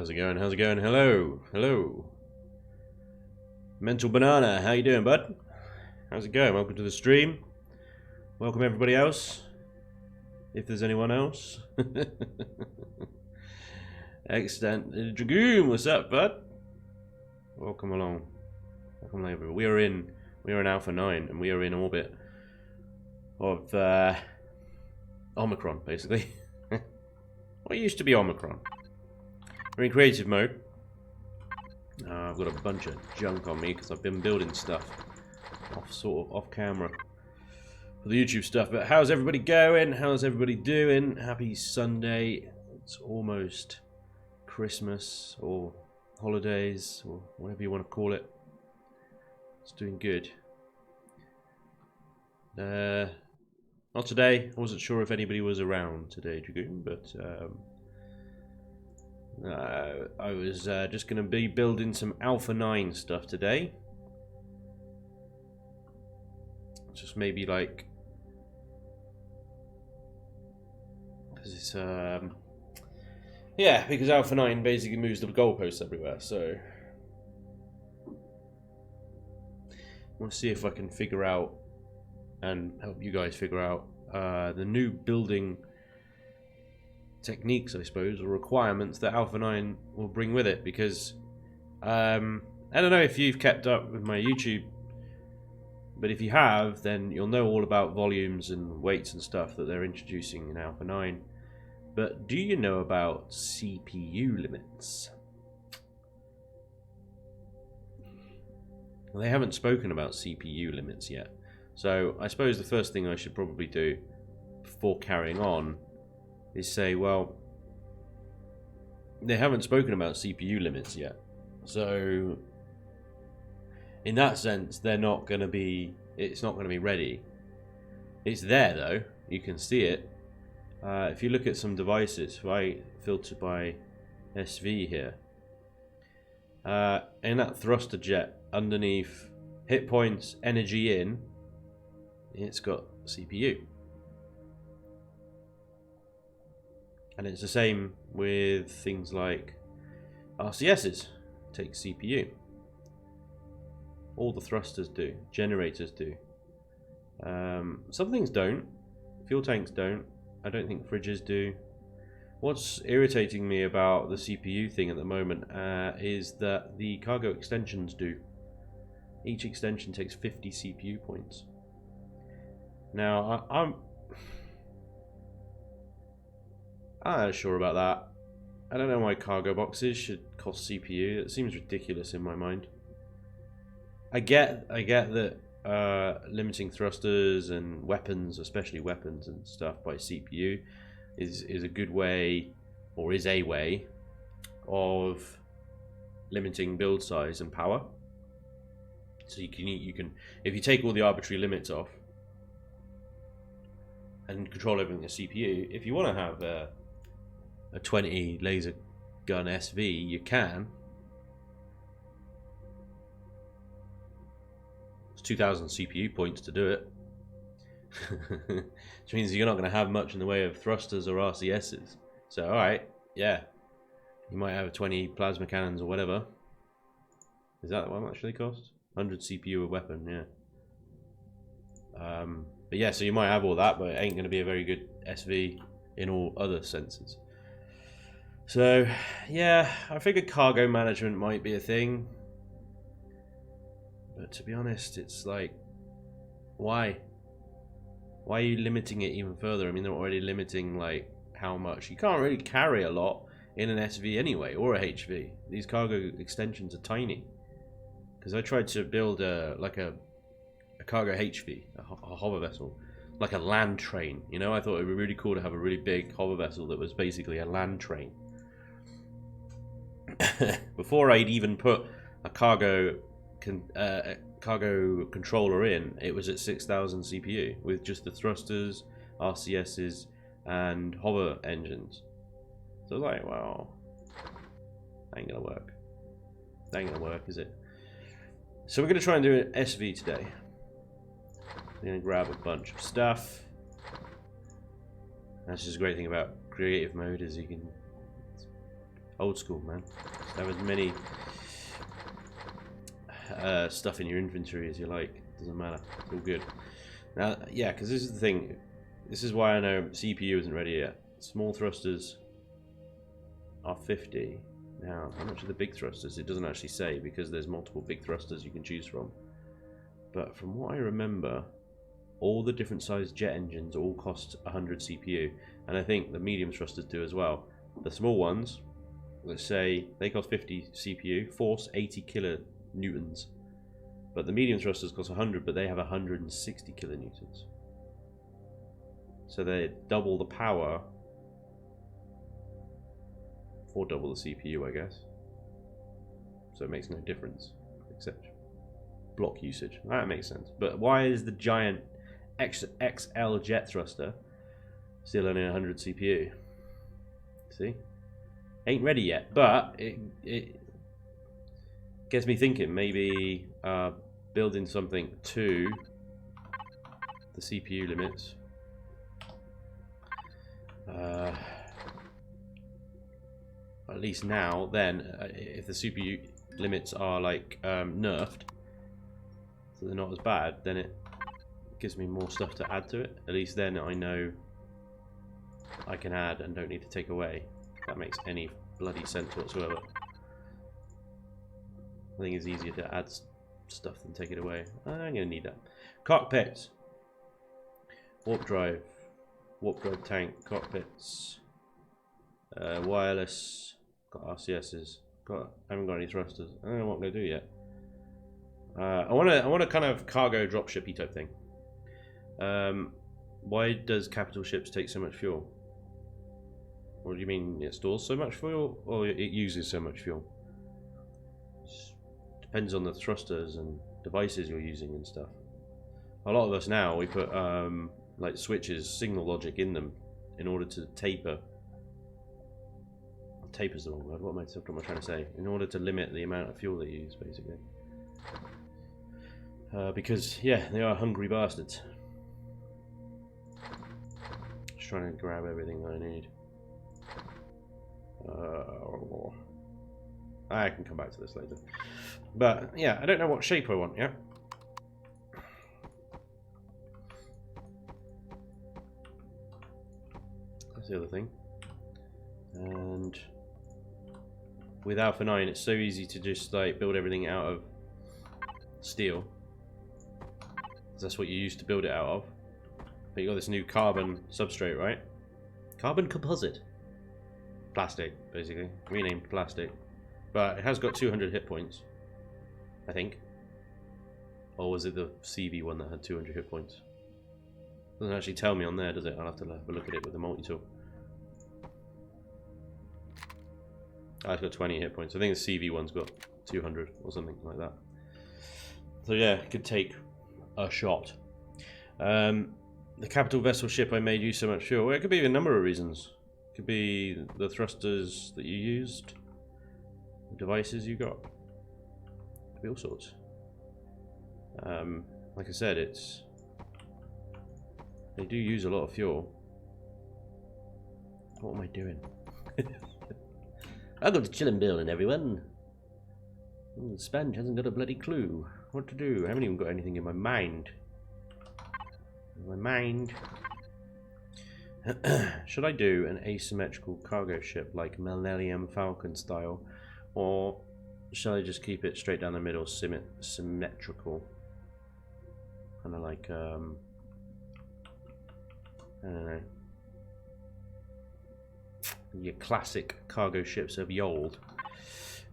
How's it going? How's it going? Hello. Hello. Mental Banana, how you doing, bud? How's it going? Welcome to the stream. Welcome everybody else. If there's anyone else. Extant Dragoon, what's up, bud? Welcome along. Welcome along, everybody. We are in Alpha 9 and we are in orbit of Omicron, basically. What used to be Omicron? We're in creative mode. I've got a bunch of junk on me because I've been building stuff off camera for the YouTube stuff. But how's everybody going? How's everybody doing? Happy Sunday. It's almost Christmas or holidays or whatever you want to call it. It's doing good. Not today. I wasn't sure if anybody was around today, Dragoon, but I was just going to be building some Alpha 9 stuff today. Just maybe like, because it's yeah, because Alpha 9 basically moves the goalposts everywhere, so I want to see if I can figure out and help you guys figure out the new building techniques, I suppose, or requirements that Alpha 9 will bring with it, because I don't know if you've kept up with my YouTube, but if you have, then you'll know all about volumes and weights and stuff that they're introducing in Alpha 9. But do you know about CPU limits? Well, they haven't spoken about CPU limits yet, so I suppose the first thing I should probably do before carrying on is say, well, they haven't spoken about CPU limits yet, so in that sense they're not going to be, it's not going to be ready. It's there though, you can see it. If you look at some devices, if I filter by SV here, in that thruster jet underneath hit points, energy in, it's got CPU. And it's the same with things like RCSs, take CPU. All the thrusters do, generators do. Some things don't, fuel tanks don't, I don't think fridges do. What's irritating me about the CPU thing at the moment is that the cargo extensions do. Each extension takes 50 CPU points. Now, I'm not sure about that. I don't know why cargo boxes should cost CPU. It seems ridiculous in my mind. I get that limiting thrusters and weapons, especially weapons and stuff, by CPU is a good way, or is a way, of limiting build size and power. So you can if you take all the arbitrary limits off and control everything with CPU, if you want to have a 20 laser gun SV, you can. It's 2,000 CPU points to do it. Which means you're not going to have much in the way of thrusters or RCSs. So alright, yeah, you might have 20 plasma cannons or whatever. Is that what it actually costs? 100 CPU a weapon, yeah. But yeah, so you might have all that, but it ain't going to be a very good SV in all other senses. So, yeah, I figured cargo management might be a thing. But to be honest, it's like, why? Why are you limiting it even further? I mean, they're already limiting, like, how much. You can't really carry a lot in an SV anyway, or a HV. These cargo extensions are tiny. Because I tried to build a cargo HV, a hover vessel, like a land train. You know, I thought it would be really cool to have a really big hover vessel that was basically a land train. Before I'd even put a cargo controller in, it was at 6,000 CPU with just the thrusters, RCSs, and hover engines. So I was like, well, that ain't gonna work. That ain't gonna work, is it? So we're gonna try and do an SV today. We're gonna grab a bunch of stuff. That's just a great thing about creative mode, is you can Old school, man. Just have as many stuff in your inventory as you like. Doesn't matter. It's all good. Now, yeah, because this is the thing. This is why I know CPU isn't ready yet. Small thrusters are 50. Now, how much are the big thrusters? It doesn't actually say because there's multiple big thrusters you can choose from. But from what I remember, all the different sized jet engines all cost 100 CPU. And I think the medium thrusters do as well. The small ones, let's say, they cost 50 CPU, force 80 kilonewtons. But the medium thrusters cost 100, but they have 160 kilonewtons. So they double the power for double the CPU, I guess. So it makes no difference, except block usage. That makes sense. But why is the giant XL jet thruster still only 100 CPU? See? Ain't ready yet, but it gets me thinking, maybe building something to the CPU limits. At least now, then, if the CPU limits are like nerfed, so they're not as bad, then it gives me more stuff to add to it. At least then I know I can add and don't need to take away. If that makes any bloody sense whatsoever. I think it's easier to add stuff than take it away. I'm going to need that. Cockpits. Warp drive tank, cockpits. Wireless. Got RCSs. Haven't got any thrusters. I don't know what I'm going to do yet. I want a kind of cargo dropshipy type thing. Why does capital ships take so much fuel? What do you mean it stores so much fuel, or it uses so much fuel? Depends on the thrusters and devices you're using and stuff. A lot of us now, we put like switches, signal logic in them in order to taper. Taper's the wrong word. What am I trying to say? In order to limit the amount of fuel they use, basically. Because, yeah, they are hungry bastards. Just trying to grab everything I need. I can come back to this later. But, yeah, I don't know what shape I want yet. That's the other thing. And with Alpha 9, it's so easy to just like build everything out of steel. That's what you used to build it out of. But you got this new carbon substrate, right? Carbon composite. Plastic, basically. Renamed plastic. But it has got 200 hit points, I think. Or was it the CV one that had 200 hit points? Doesn't actually tell me on there, does it? I'll have to have a look at it with the multi-tool. Oh, it's got 20 hit points. I think the CV one's got 200 or something like that. So yeah, it could take a shot. The capital vessel ship I made use so much fuel. Well, it could be a number of reasons. It could be the thrusters that you used, the devices you got. It could be all sorts. Like I said, they do use a lot of fuel. What am I doing? Welcome to Chillin Building, everyone. Spanj hasn't got a bloody clue what to do. I haven't even got anything in my mind. Should I do an asymmetrical cargo ship like Millennium Falcon style, or shall I just keep it straight down the middle, symmetrical? Kind of like, I don't know, your classic cargo ships of the old.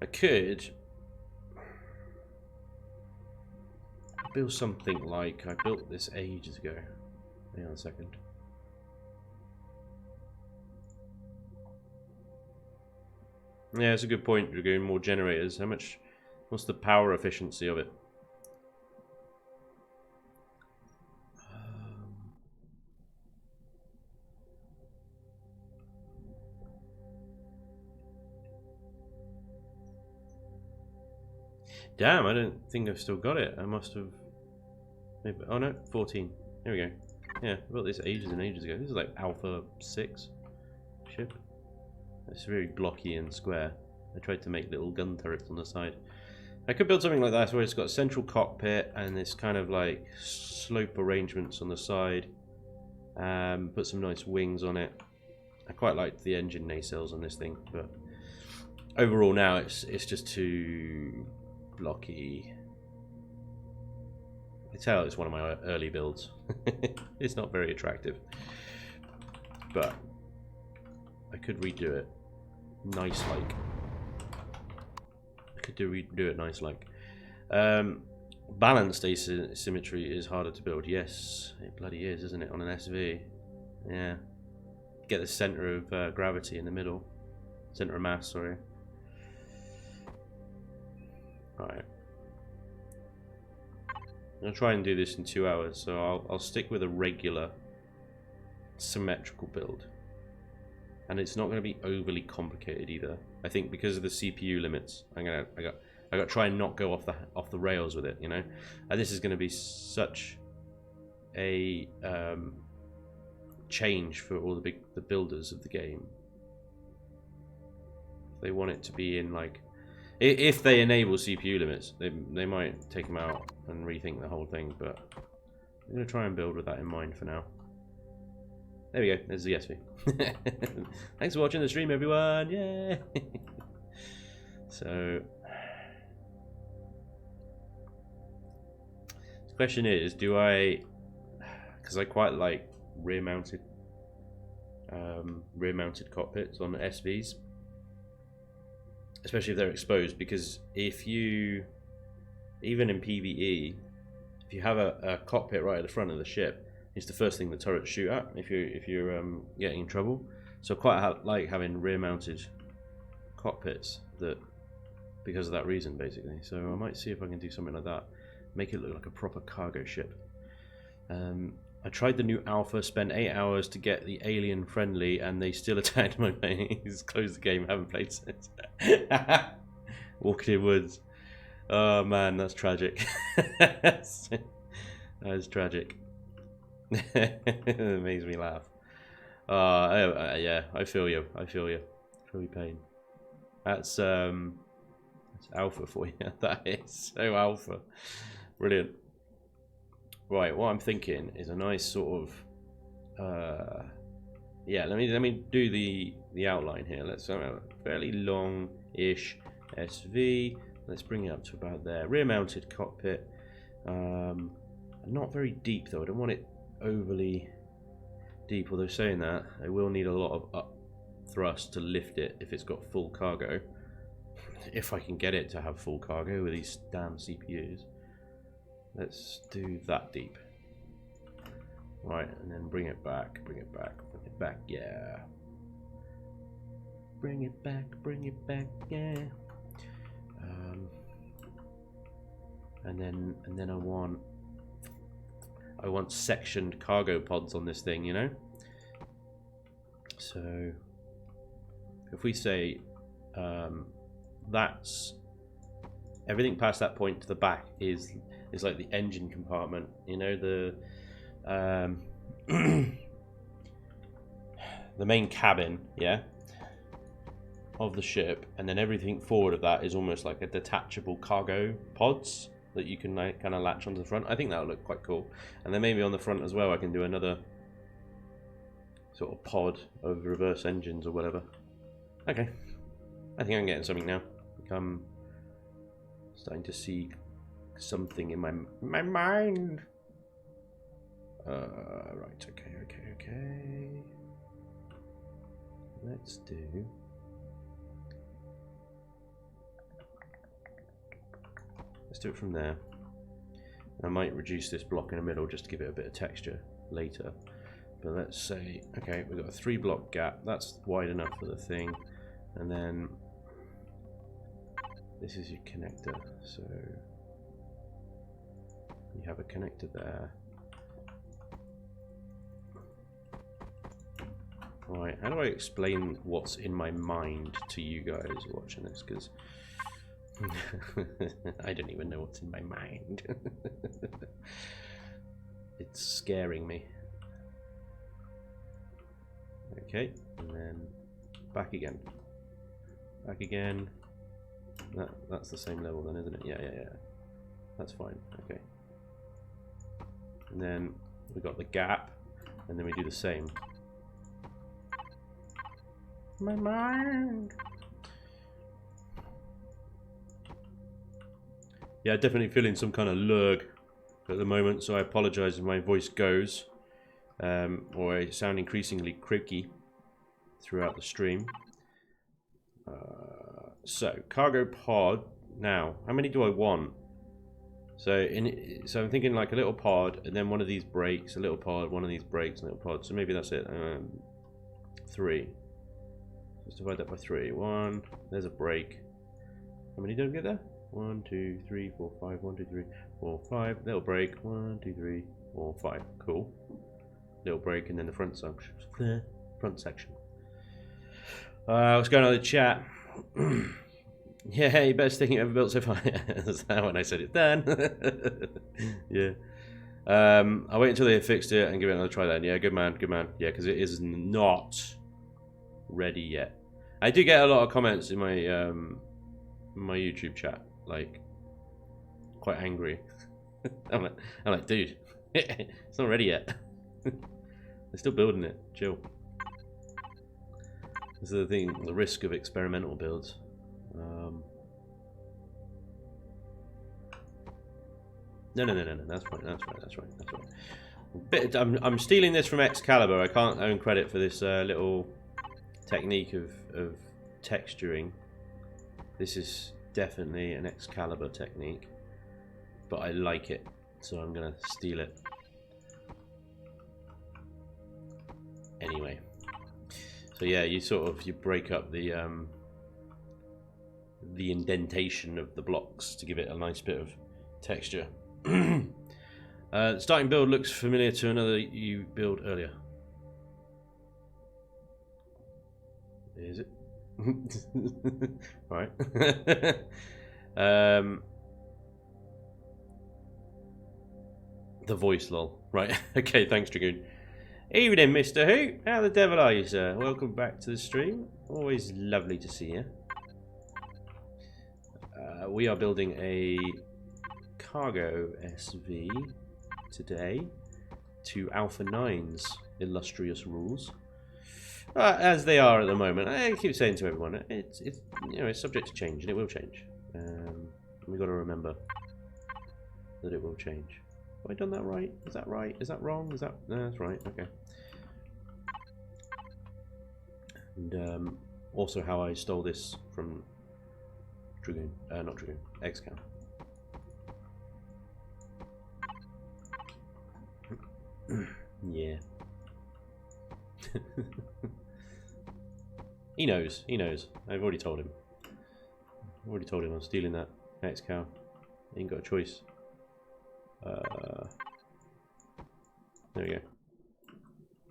I could build something like I built this ages ago. Hang on a second. Yeah, it's a good point. We're going more generators. What's the power efficiency of it? Damn, I don't think I've still got it. I must have... Maybe, oh no, 14. Here we go. Yeah, I built this ages and ages ago. This is like Alpha 6 ship. It's very blocky and square. I tried to make little gun turrets on the side. I could build something like that where it's got a central cockpit and this kind of like slope arrangements on the side. Put some nice wings on it. I quite liked the engine nacelles on this thing, but overall now it's just too blocky. I can tell it's one of my early builds. It's not very attractive, but I could redo it nice like. I could redo it nice like. Balanced asymmetry is harder to build. Yes, it bloody is, isn't it? On an SV, yeah. Get the center of gravity in the middle, center of mass. Sorry. Right. I'm gonna try and do this in 2 hours, so I'll stick with a regular symmetrical build, and it's not going to be overly complicated either. I think because of the CPU limits, I got to try and not go off the rails with it, you know. And this is going to be such a change for all the builders of the game. They want it to be in like, if they enable CPU limits, they might take them out and rethink the whole thing. But I'm going to try and build with that in mind for now. There we go. There's the SV. Thanks for watching the stream, everyone. Yeah. So, the question is, do I? Because I quite like rear-mounted cockpits on SVs, especially if they're exposed. Because if you, even in PvE, if you have a cockpit right at the front of the ship, it's the first thing the turrets shoot at if you're getting in trouble. So quite like having rear-mounted cockpits that, because of that reason, basically. So I might see if I can do something like that, make it look like a proper cargo ship. I tried the new alpha, spent 8 hours to get the alien friendly, and they still attacked my base. Closed the game, haven't played since. Walking in woods. Oh man, that's tragic. That is tragic. It makes me laugh. Yeah, I feel you. I feel you. I feel your pain. That's alpha for you. That is so alpha. Brilliant. Right, what I'm thinking is a nice sort of yeah, let me do the outline here. Let's have a fairly long-ish SV. Let's bring it up to about there. Rear-mounted cockpit. Not very deep though. I don't want it overly deep. Although saying that, I will need a lot of up thrust to lift it if it's got full cargo. If I can get it to have full cargo with these damn CPUs. Let's do that deep. Right, and then bring it back, bring it back, bring it back, yeah. Bring it back, yeah. And then I want sectioned cargo pods on this thing, you know? So if we say that's everything past that point to the back is like the engine compartment, you know, the the main cabin, yeah, of the ship, and then everything forward of that is almost like a detachable cargo pods that you can like kind of latch onto the front. I think that would look quite cool. And then maybe on the front as well I can do another sort of pod of reverse engines or whatever. Okay, I think I'm getting something now. I'm starting to see something in my mind. Right, okay. Let's do. Let's do it from there. I might reduce this block in the middle just to give it a bit of texture later. But let's say, okay, we've got a 3-block gap. That's wide enough for the thing. And then this is your connector. So you have a connector there. Right, how do I explain what's in my mind to you guys watching this? Because I don't even know what's in my mind. It's scaring me. Okay, and then back again. Back again. That's the same level then, isn't it? Yeah. That's fine. Okay. And then we got the gap, and then we do the same. My mind. Yeah, definitely feeling some kind of lurg at the moment, so I apologise if my voice goes, or I sound increasingly creaky throughout the stream. So, cargo pod. Now, how many do I want? So I'm thinking like a little pod, and then one of these breaks, a little pod, one of these breaks, a little pod. So maybe that's it. 3. Let's divide that by 3. 1. There's a break. How many did I get there? 1, 2, 3, 4, 5. 1, 2, 3, 4, 5. Little break. 1, 2, 3, 4, 5. Cool. Little break, and then the front section. What's going on in the chat? Yeah, best thing you ever built so far. That's that when I said it's done. Yeah. I'll wait until they fixed it and give it another try then. Yeah, good man, good man. Yeah, because it is not ready yet. I do get a lot of comments in my YouTube chat, like quite angry. I'm like, dude, it's not ready yet. They're still building it. Chill. This is the thing, the risk of experimental builds. No. That's right. I'm stealing this from Excalibur. I can't own credit for this little technique of texturing. This is definitely an Excalibur technique, but I like it, so I'm gonna steal it. Anyway, so yeah, you break up the indentation of the blocks to give it a nice bit of texture. Starting build looks familiar to another you built earlier. Is it? Right. The voice lol. Right. Okay, thanks, Dragoon. Evening, Mr. Who. How the devil are you, sir? Welcome back to the stream. Always lovely to see you. We are building a cargo SV today to Alpha 9's illustrious rules, as they are at the moment. I keep saying to everyone, it's it's subject to change, and it will change. We've got to remember that it will change. Have I done that right? Is that right? Is that wrong? Is that no? That's right. Okay. And also how I stole this from Dragoon, not Dragoon, Excal. Yeah. He knows. He knows. I've already told him. I'm stealing that Excal. He ain't got a choice. There we go.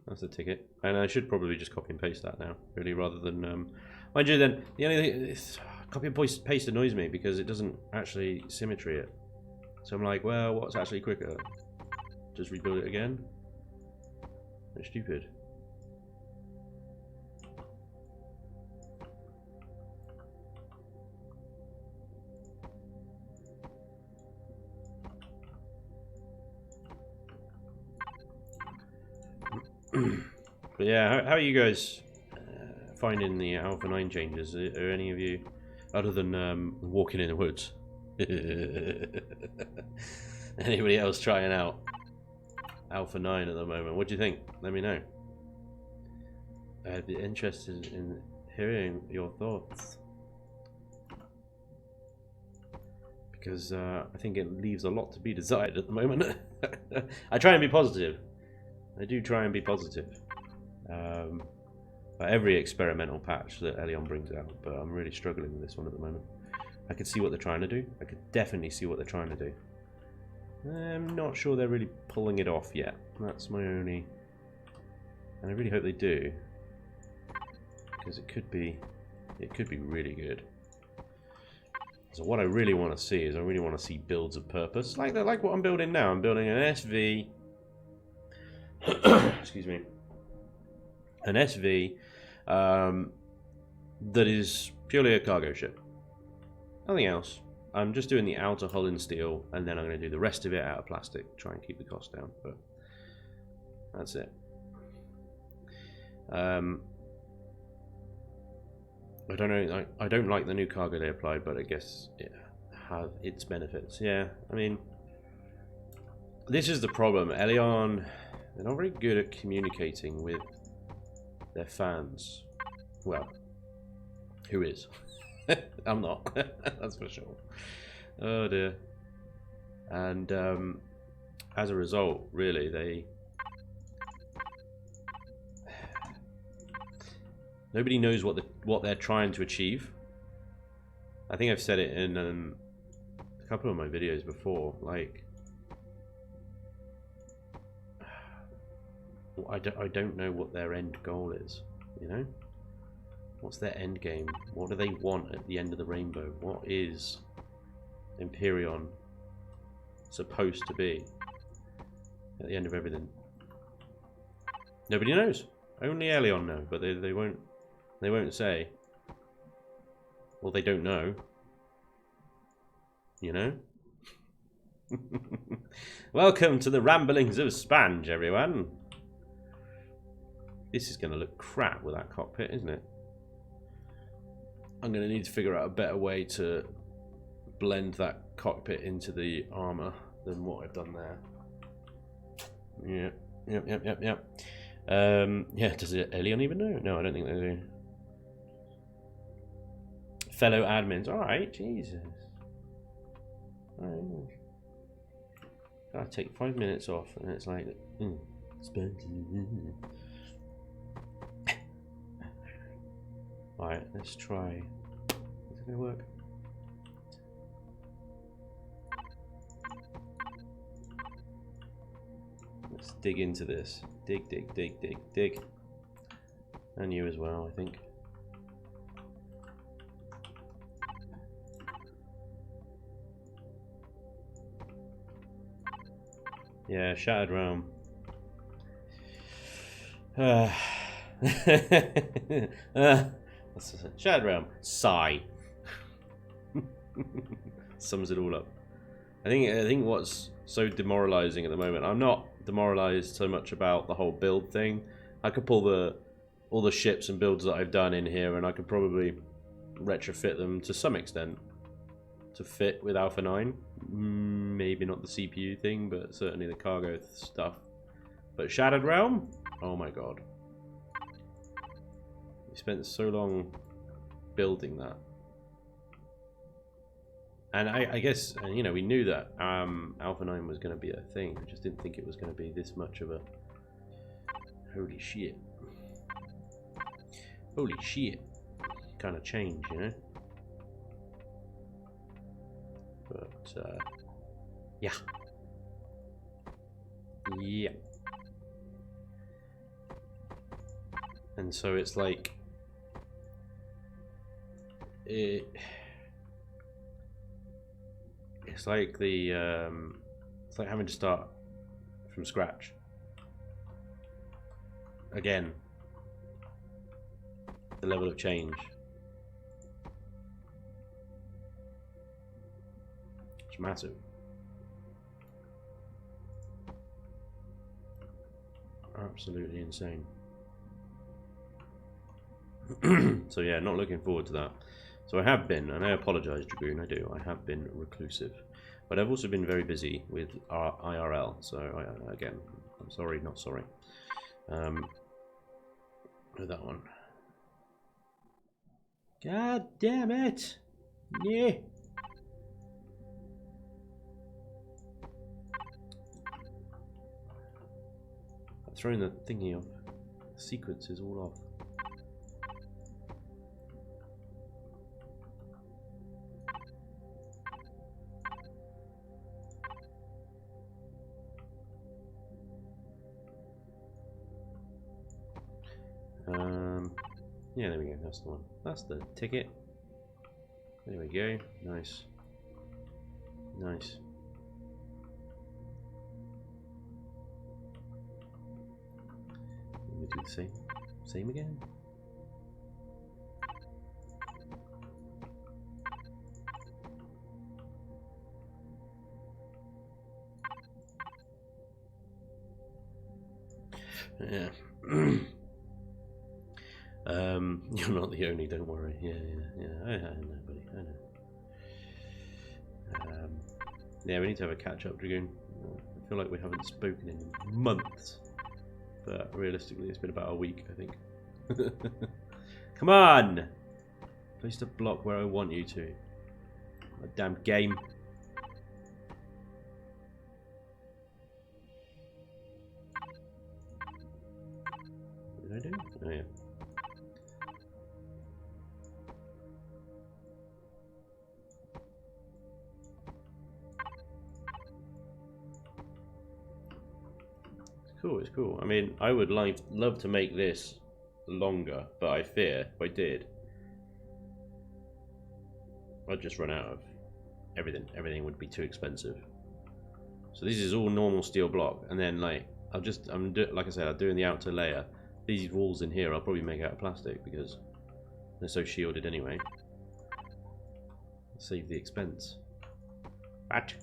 That's the ticket. And I should probably just copy and paste that now, really, rather than mind you. Then the only thing is, copy and paste annoys me because it doesn't actually symmetry it. So I'm like, well, what's actually quicker? Just rebuild it again? That's stupid. But yeah, how are you guys finding the Alpha 9 changes? Are any of you, other than walking in the woods, anybody else trying out Alpha 9 at the moment? What do you think? Let me know. I'd be interested in hearing your thoughts, because I think it leaves a lot to be desired at the moment. I try and be positive. I do try and be positive. By every experimental patch that Elion brings out, but I'm really struggling with this one at the moment. I can see what they're trying to do. I could definitely see what they're trying to do. I'm not sure they're really pulling it off yet. That's my only... And I really hope they do, because it could be really good. So what I really want to see is, I really want to see builds of purpose, like what I'm building now. I'm building an SV. Excuse me. An SV that is Purely a cargo ship. Nothing else. I'm just doing the outer hull in steel, and then I'm going to do the rest of it out of plastic. Try and keep the cost down, but that's it. I don't know. I don't like the new cargo they applied, but I guess it has its benefits. Yeah, I mean, this is the problem. Elion, they're not very good at communicating with their fans. Well, who is? I'm not. That's for sure. Oh dear. And as a result, really, nobody knows what they're trying to achieve. I think I've said it in a couple of my videos before. Like, I don't know what their end goal is. You know, what's their end game? What do they want at the end of the rainbow? What is Imperion supposed to be at the end of everything? Nobody knows. Only Elion know, but they won't say. Well, they don't know. You know? Welcome to the ramblings of Spanj, everyone. This is going to look crap with that cockpit, isn't it? I'm going to need to figure out a better way to blend that cockpit into the armor than what I've done there. Yeah. Yep. Yeah, does Elion even know? No, I don't think they do. Fellow admins. Alright, Jesus. Alright. Gotta take 5 minutes off, and it's like, Alright, let's try. Is it gonna work? Let's dig into this. Dig. And you as well, I think. Yeah, Shattered Realm. Shattered Realm. Sigh. Sums it all up. I think what's so demoralizing at the moment, I'm not demoralized so much about the whole build thing. I could pull all the ships and builds that I've done in here, and I could probably retrofit them to some extent to fit with Alpha 9. Maybe not the CPU thing, but certainly the cargo stuff. But Shattered Realm? Oh my god. We spent so long building that. And I guess, you know, we knew that Alpha 9 was going to be a thing. We just didn't think it was going to be this much of a... Holy shit. Holy shit. Kind of change, you know? But, yeah. Yeah. And so it's like... It's like the... it's like having to start from scratch. Again. The level of change. It's massive. Absolutely insane. So yeah, not looking forward to that. So I have been, and I apologise, Dragoon, I do. I have been reclusive. But I've also been very busy with our IRL. So again, I'm sorry, not sorry. With that one. God damn it! Yeah. I'm throwing the thingy off. The sequence is all off. Yeah, there we go. That's the one. That's the ticket. There we go. Nice. Nice. Let me do the same. Same again. Yeah. You're not the only, don't worry. Yeah. I know, buddy. I know. Yeah, we need to have a catch-up, Dragoon. I feel like we haven't spoken in months. But realistically, it's been about a week, I think. Come on! Place the block where I want you to. A damn game. What did I do? Oh, yeah. It's cool. I mean, I would love to make this longer, but I fear if I did, I'd just run out of everything. Everything would be too expensive. So this is all normal steel block, and then like like I said, I'm doing the outer layer. These walls in here, I'll probably make out of plastic because they're so shielded anyway. Save the expense. What?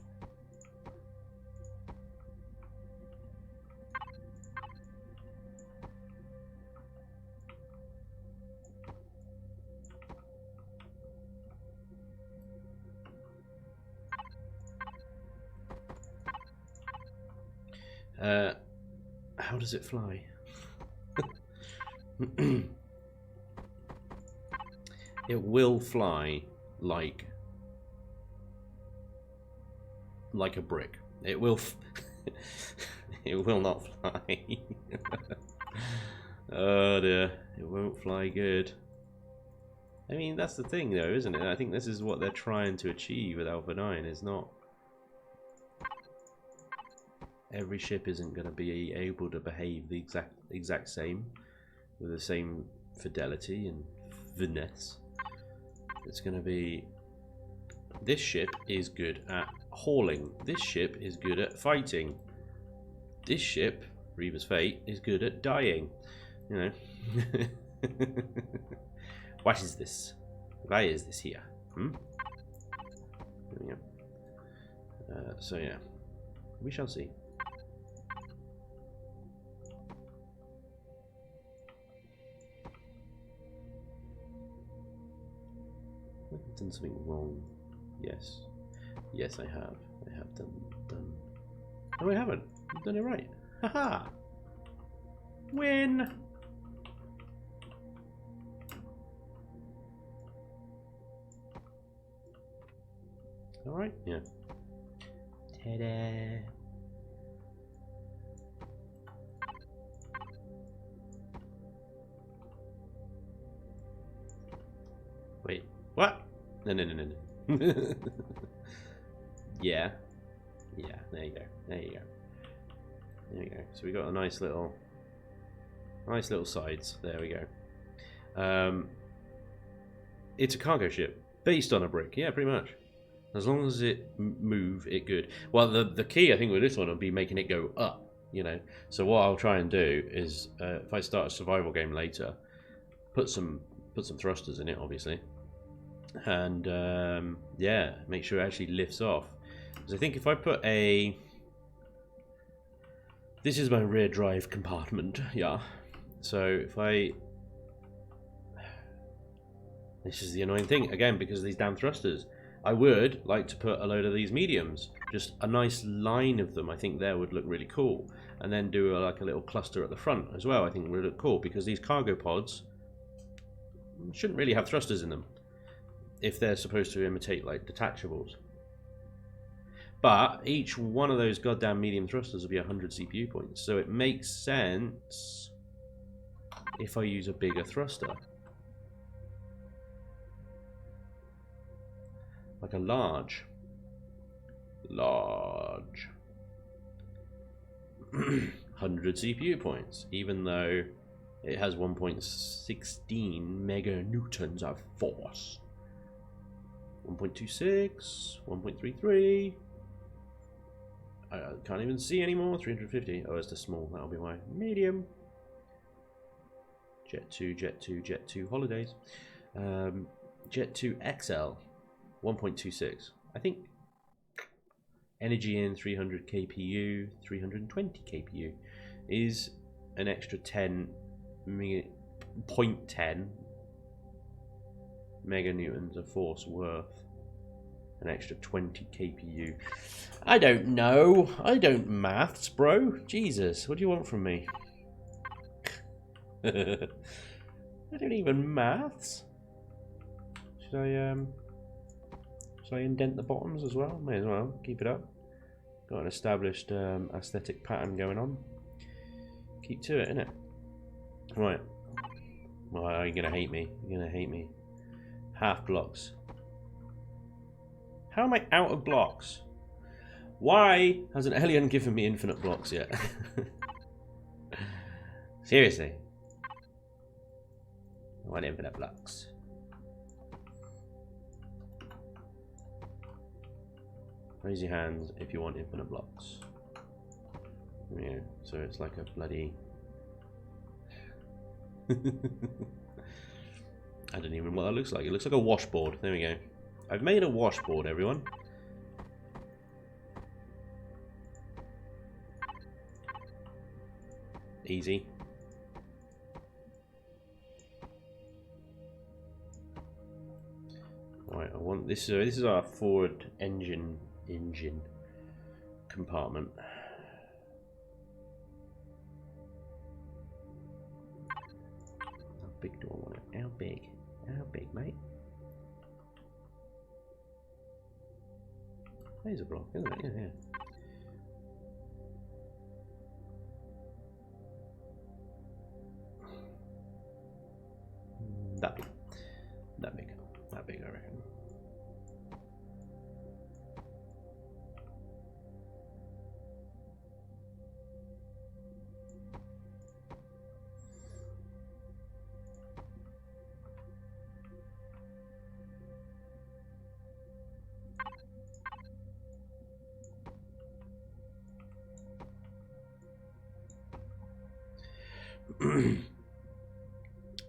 How does it fly? It will fly like a brick. It will it will not fly. Oh dear, it won't fly good. I mean, that's the thing though, isn't it? I think this is what they're trying to achieve with Alpha 9, is not every ship isn't going to be able to behave the exact same with the same fidelity and finesse. It's going to be, this ship is good at hauling, this ship is good at fighting, this ship, Reaver's Fate, is good at dying, you know. What is this? Why is this here? There we go. So yeah, we shall see. I've done something wrong. Yes. Yes, I have. I have done. No, I haven't. I've done it right. Haha! Win! Alright? Yeah. Ta-da! Wait. What? No. Yeah. Yeah, there you go. There you go. So we got a nice little sides. There we go. It's a cargo ship based on a brick. Yeah, pretty much. As long as it move, it good. Well, the key I think with this one will be making it go up. You know. So what I'll try and do is, if I start a survival game later, put some thrusters in it, obviously. And yeah, make sure it actually lifts off. Because I think if I put a, this is my rear drive compartment, yeah. So if this is the annoying thing again, because of these damn thrusters. I would like to put a load of these mediums, just a nice line of them. I think there would look really cool, and then do like a little cluster at the front as well. I think would look cool, because these cargo pods shouldn't really have thrusters in them if they're supposed to imitate like detachables. But each one of those goddamn medium thrusters will be 100 CPU points, so it makes sense if I use a bigger thruster, like a large 100 CPU points, even though it has 1.16 mega newtons of force. 1.26, 1.33. I can't even see anymore. 350. Oh, it's the small. That'll be my medium. Jet 2 holidays. Jet 2 XL. 1.26. I think energy in 300 kpu, 320 kpu is an extra 0.10 meganewtons of force worth an extra 20 kpu. I don't know. I don't maths, bro. Jesus, what do you want from me? I don't even maths. Should I indent the bottoms as well? May as well. Keep it up. Got an established aesthetic pattern going on. Keep to it, innit? Right. Well, you're gonna hate me. You're gonna hate me. Half blocks. How am I out of blocks? Why hasn't Elian given me infinite blocks yet? Seriously. I want infinite blocks. Raise your hands if you want infinite blocks. Yeah, so it's like a bloody... I don't even know what that looks like. It looks like a washboard. There we go. I've made a washboard, everyone. Easy. Right, I want this. This is our forward engine compartment. How big do I want it? How big? How big, mate? There's a block, isn't it? Yeah, yeah. That big. That big. That big, I reckon.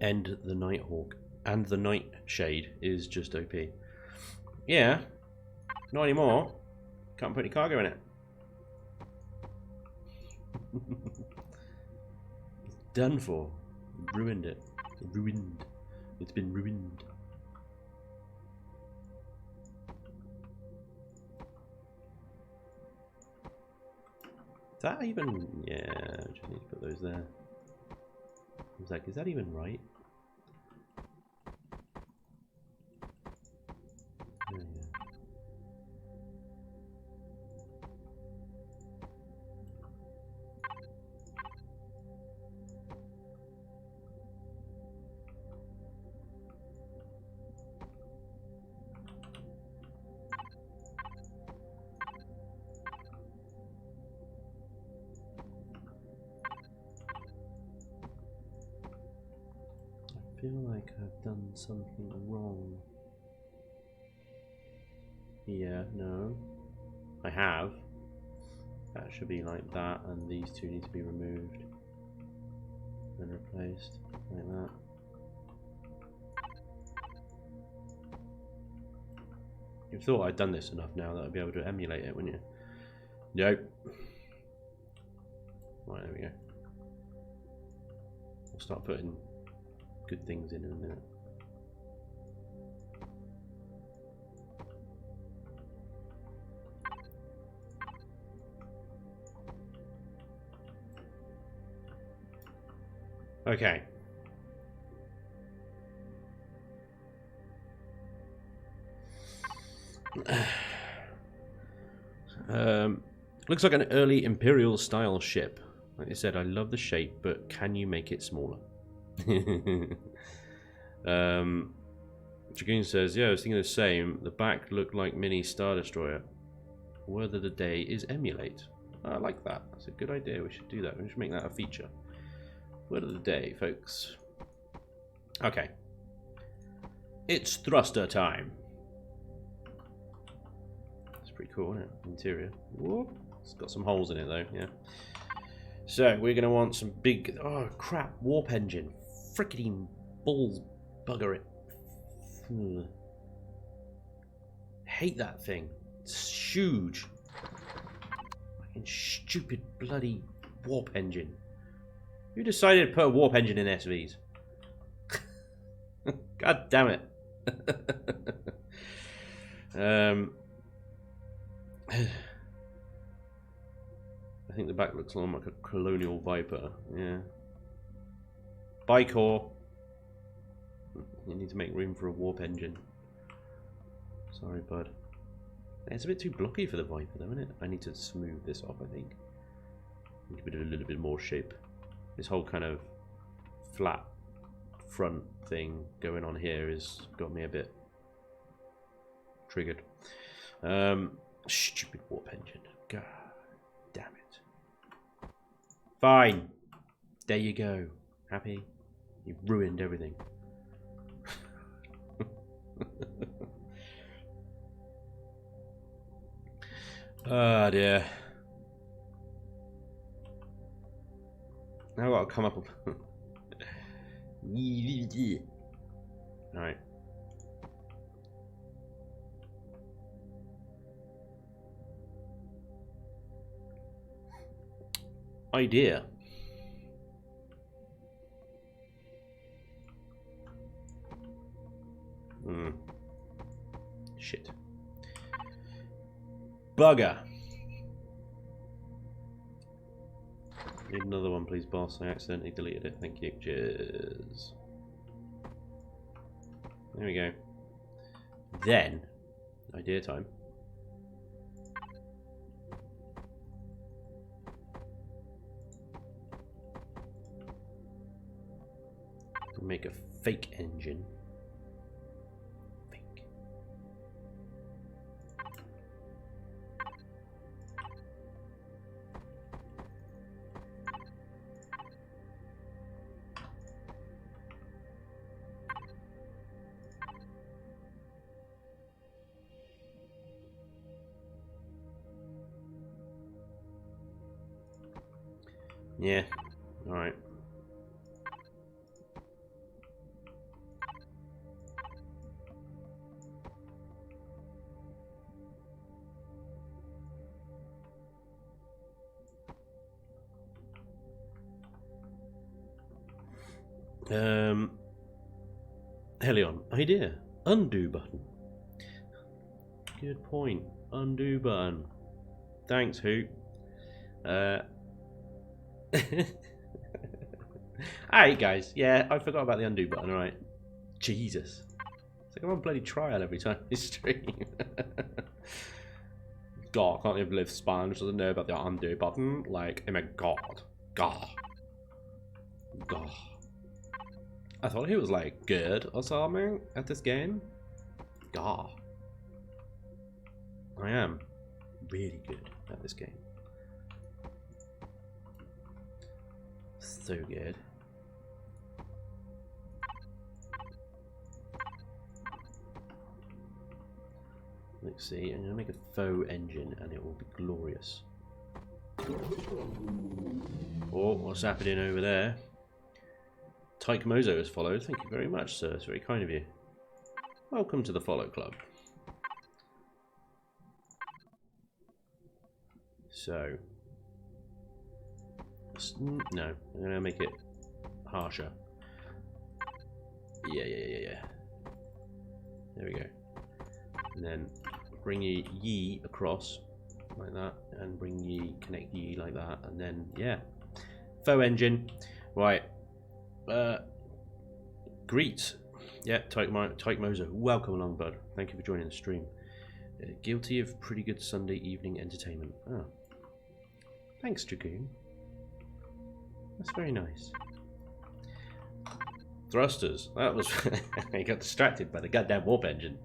And the Nighthawk and the Nightshade is just OP. Yeah, not anymore. Can't put any cargo in it. It's done for. Ruined it. Ruined. It's been ruined. Is that even? Yeah, I just need to put those there. I was like, is that even right? Oh, yeah. I feel like I've done something wrong. Yeah, no. I have. That should be like that, and these two need to be removed and replaced like that. You thought I'd done this enough now that I'd be able to emulate it, wouldn't you? Nope. Right, there we go. I'll start putting good things in a minute. Okay. Looks like an early Imperial style ship. Like I said, I love the shape, but can you make it smaller? Dragoon says, yeah, I was thinking the same. The back looked like mini Star Destroyer. Word of the day is emulate. I like that. That's a good idea. We should do that. We should make that a feature. Word of the day, folks. Okay. It's thruster time. It's pretty cool, isn't it? Interior. Whoop. It's got some holes in it, though, yeah. So, we're going to want some big... Oh, crap. Warp engine. Frickety balls bugger it. Hate that thing. It's huge. Fucking stupid bloody warp engine. Who decided to put a warp engine in SVs? God damn it. I think the back looks like a Colonial Viper. Yeah. Bicor. You need to make room for a warp engine. Sorry, bud. It's a bit too blocky for the Viper, though, isn't it? I need to smooth this off, I think. Need to put a little bit more shape. This whole kind of flat front thing going on here has got me a bit triggered. Stupid warp engine. God damn it. Fine. There you go. Happy? You've ruined everything. Oh dear. Now I've got to come up with... Alright. Idea. Shit. Bugger. Need another one, please, boss. I accidentally deleted it. Thank you. Cheers. There we go. Then, idea time. Make a fake engine. Fake. Yeah. All right. Helion, idea. Undo button. Good point. Undo button. Thanks, Hoot. Alright, guys. Yeah, I forgot about the undo button, alright. Jesus. It's like I'm on bloody trial every time I stream. God, I can't even believe Spanj doesn't know about the undo button. Like, oh my god. God. God. I thought he was like good or something at this game. God. I am really good at this game. So good. Let's see, I'm going to make a faux engine and it will be glorious. Oh, what's happening over there? Tyke Mozo has followed. Thank you very much, sir. It's very kind of you. Welcome to the Follow Club. So, no, I'm going to make it harsher. Yeah. There we go. And then bring ye across like that, and bring ye, connect ye like that, and then yeah, faux engine, right. Greet, yeah, Tyke Mozo, welcome along, bud. Thank you for joining the stream. Guilty of pretty good Sunday evening entertainment. Oh, thanks, Dragoon. That's very nice. Thrusters. That was I got distracted by the goddamn warp engine.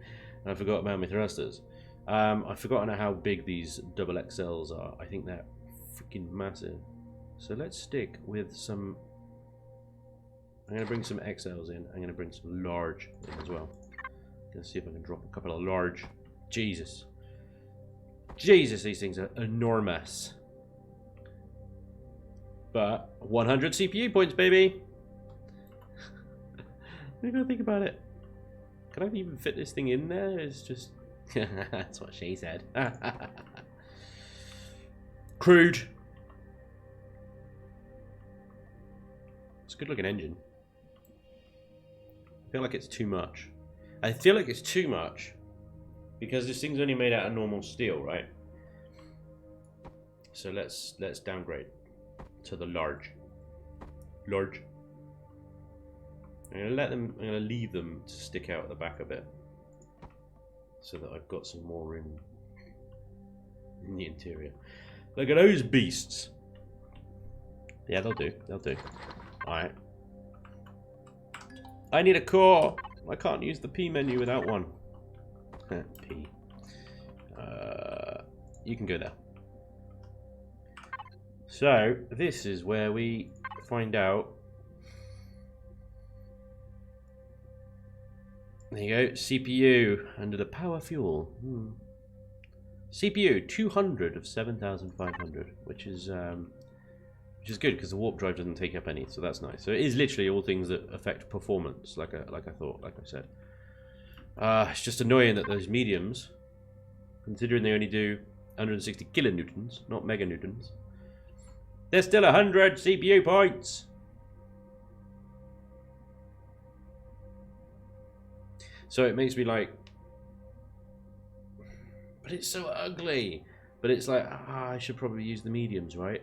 I forgot about my thrusters. I've forgotten how big these double XLs are. I think they're freaking massive. So let's stick with some. I'm going to bring some XLs in. I'm going to bring some large in as well. Going to see if I can drop a couple of large. Jesus. Jesus, these things are enormous. But 100 CPU points, baby. I'm going to think about it. Can I even fit this thing in there? It's just... That's what she said. Crude. It's a good looking engine. I feel like it's too much. I feel like it's too much because this thing's only made out of normal steel, right? So let's downgrade to the large. Large. I'm gonna leave them to stick out at the back a bit, so that I've got some more room in the interior. Look at those beasts. Yeah, they'll do. They'll do. Alright. I need a core. I can't use the P menu without one. P. You can go there. So, this is where we find out. There you go. CPU under the power fuel. CPU 200 of 7,500, which is good because the warp drive doesn't take up any, so that's nice. So it is literally all things that affect performance, like I said. It's just annoying that those mediums, considering they only do 160 kilonewtons, not meganewtons, they're still 100 CPU points. So it makes me like, but it's so ugly. But it's like, I should probably use the mediums, right?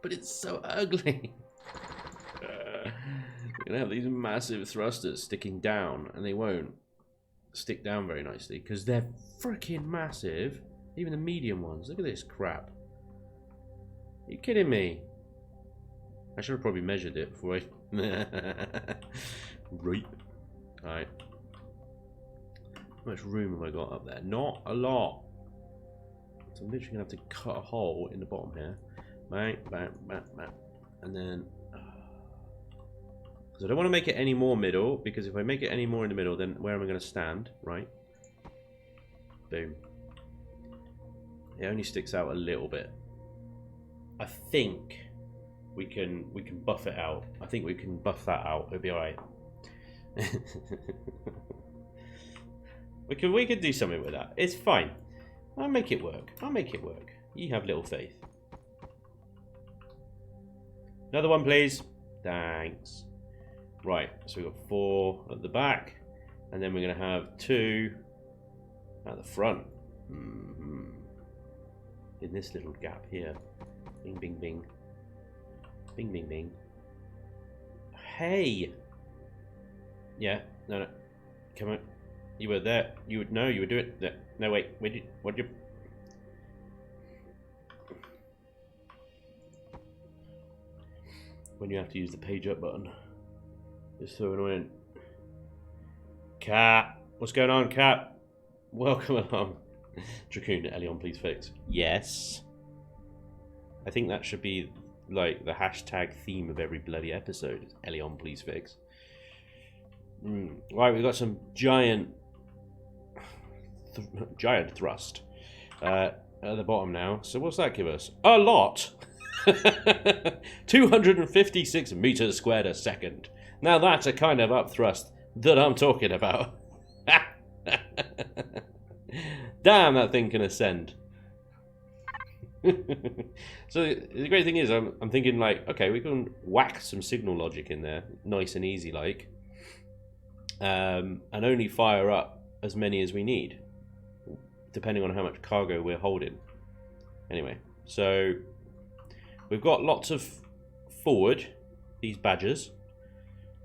But it's so ugly. You're gonna have these massive thrusters sticking down, and they won't stick down very nicely because they're freaking massive. Even the medium ones. Look at this crap. Are you kidding me? I should have probably measured it before I. Right. Alright. How much room have I got up there? Not a lot. So I'm literally going to have to cut a hole in the bottom here. Bang, bang, bang, bang. And then... Because I don't want to make it any more middle, because if I make it any more in the middle, then where am I going to stand? Right? Boom. It only sticks out a little bit. I think we can buff it out. I think we can buff that out. It'll be alright. We could do something with that. It's fine. I'll make it work. I'll make it work. You have little faith. Another one, please. Thanks. Right, so we've got 4 at the back, and then we're going to have 2 at the front. In this little gap here. Bing, bing, bing. Bing, bing, bing. Hey! Yeah, no. Come on. You were there. You would know. You were doing that. No, wait. What did you? When you have to use the page up button, it's so annoying. Cat, what's going on, Cat? Welcome along. Dracoon, Elion, please fix. Yes. I think that should be like the hashtag theme of every bloody episode. Elion, please fix. Right, we've got some giant thrust at the bottom now. So what's that give us? A lot. 256 meters squared a second. Now that's a kind of upthrust that I'm talking about. Damn, that thing can ascend. So the great thing is I'm thinking like, okay, we can whack some signal logic in there, nice and easy like, and only fire up as many as we need, depending on how much cargo we're holding. Anyway, so we've got lots of forward. These badgers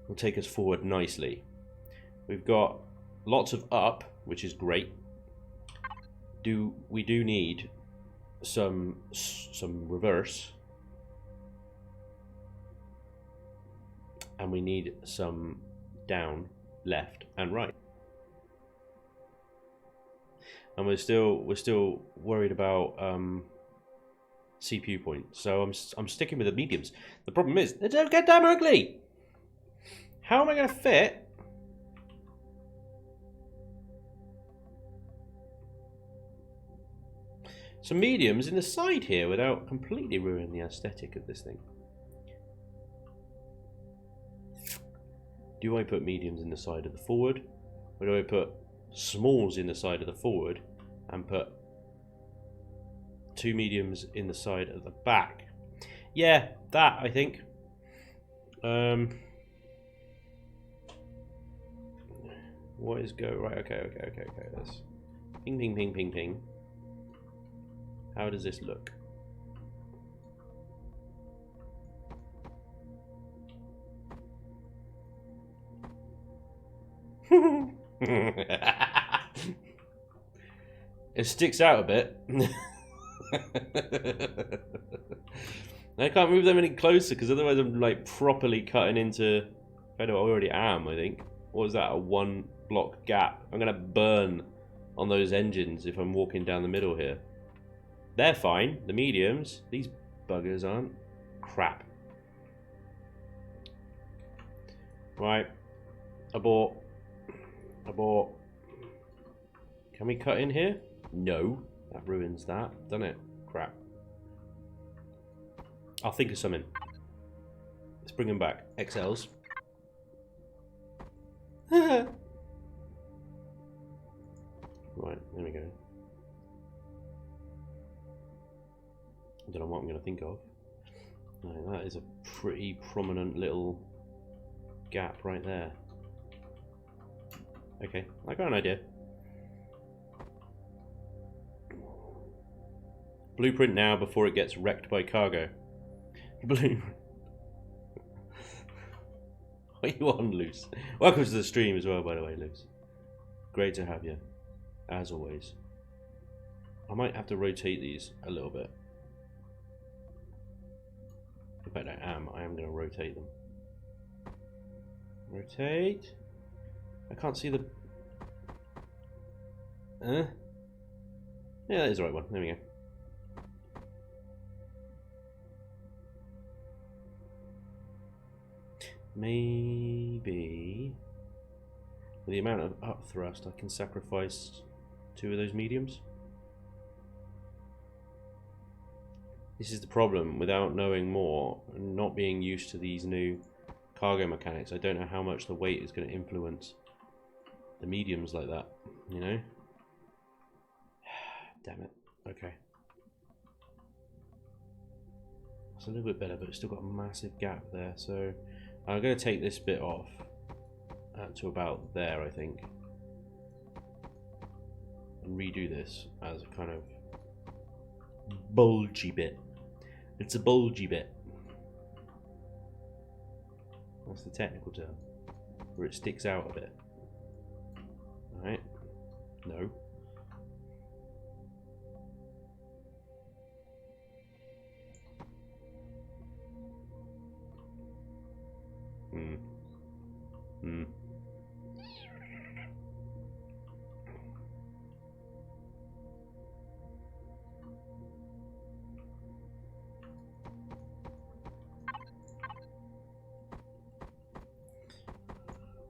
will take us forward nicely. We've got lots of up, which is great. We do need some reverse, and we need some down, left, and right. And we're still worried about CPU points. So I'm sticking with the mediums. The problem is they don't get damn ugly. How am I going to fit some mediums in the side here without completely ruining the aesthetic of this thing? Do I put mediums in the side of the forward, or do I put smalls in the side of the forward and put 2 mediums in the side of the back? Yeah, that I think. What is go? Right, okay. Let's ping, ping, ping, ping, ping. How does this look? It sticks out a bit. I can't move them any closer because otherwise I'm like properly cutting into. I already am, I think. What was that? A 1 block gap. I'm gonna burn on those engines if I'm walking down the middle here. They're fine. The mediums. These buggers aren't. Crap. Right. Abort. Abort. Can we cut in here? No. That ruins that, doesn't it? Crap. I'll think of something. Let's bring them back. XLs. Right, there we go. I don't know what I'm going to think of. No, that is a pretty prominent little gap right there. Okay, I got an idea. Blueprint now before it gets wrecked by cargo. Blueprint. What are you on, Luce? Welcome to the stream as well, by the way, Luce. Great to have you, as always. I might have to rotate these a little bit. In fact, I am going to rotate them. Rotate. I can't see the... Yeah, that is the right one. There we go. Maybe with the amount of up thrust I can sacrifice 2 of those mediums. This is the problem without knowing more and not being used to these new cargo mechanics. I don't know how much the weight is going to influence the mediums like that, you know? Damn it. Okay. It's a little bit better, but it's still got a massive gap there, so I'm going to take this bit off to about there, I think, and redo this as a kind of bulgy bit. It's a bulgy bit. That's the technical term, where it sticks out a bit. Alright. No.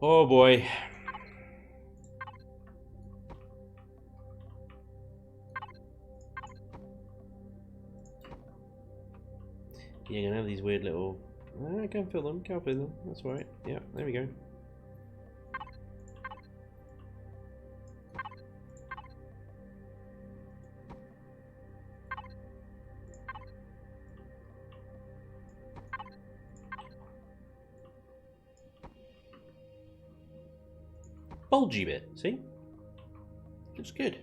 Oh boy. You're gonna have these weird little... I can't fill them, that's right. Yeah, there we go. Bulgy bit, see? Looks good.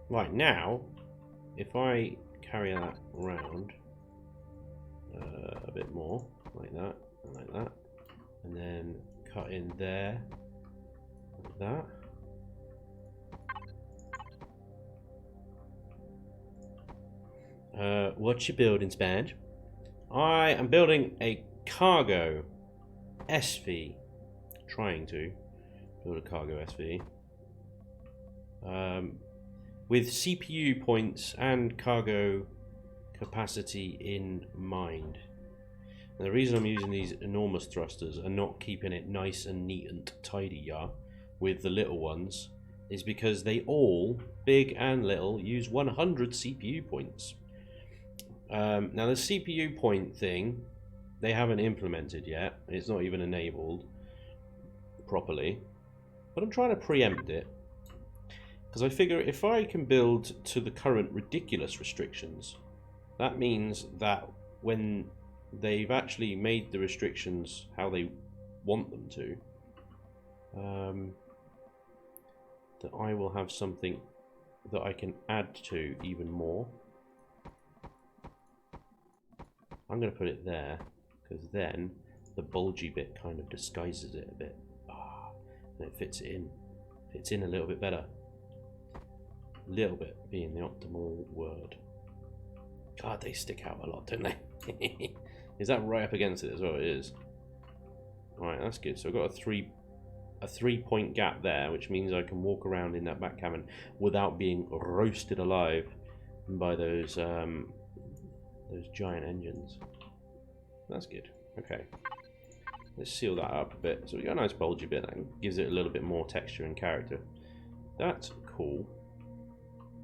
Right, now, if I carry that around a bit more, like that, and then cut in there, like that. What you building, Spanj? I am building a cargo SV. Trying to build a cargo SV. With CPU points and cargo capacity in mind. And the reason I'm using these enormous thrusters and not keeping it nice and neat and tidy, with the little ones, is because they all, big and little, use 100 CPU points. Now the CPU point thing, they haven't implemented yet. It's not even enabled properly. But I'm trying to preempt it. Because I figure if I can build to the current ridiculous restrictions, that means that when they've actually made the restrictions how they want them to, that I will have something that I can add to even more. I'm going to put it there, because then the bulgy bit kind of disguises it a bit. And it fits in. Fits in a little bit better. Little bit being the optimal word. God, they stick out a lot, don't they? Is that right up against it as well? It is. Alright, that's good. So I've got a 3-point gap there, which means I can walk around in that back cabin without being roasted alive by those giant engines. That's good. Okay. Let's seal that up a bit. So we got a nice bulgy bit that gives it a little bit more texture and character. That's cool.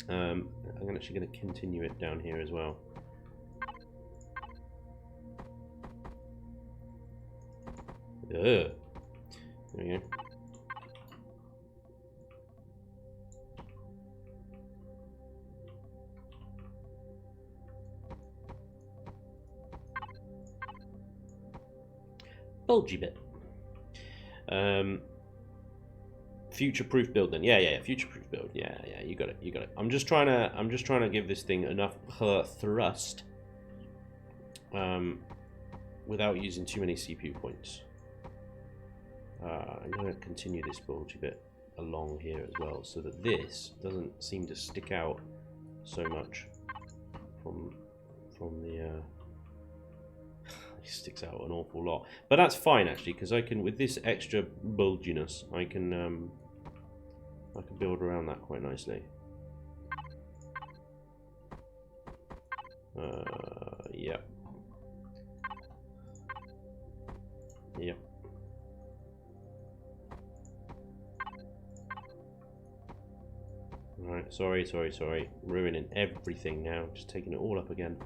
I'm actually going to continue it down here as well. Ugh. There we go. Bulgy bit. Future-proof build then. Yeah, future-proof build. Yeah, you got it. I'm just trying to give this thing enough thrust without using too many CPU points. I'm going to continue this bulgy bit along here as well, so that this doesn't seem to stick out so much from the. It sticks out an awful lot, but that's fine actually, because I can, with this extra bulginess, I can build around that quite nicely. Yep. Yep. Alright, sorry. Ruining everything now. Just taking it all up again.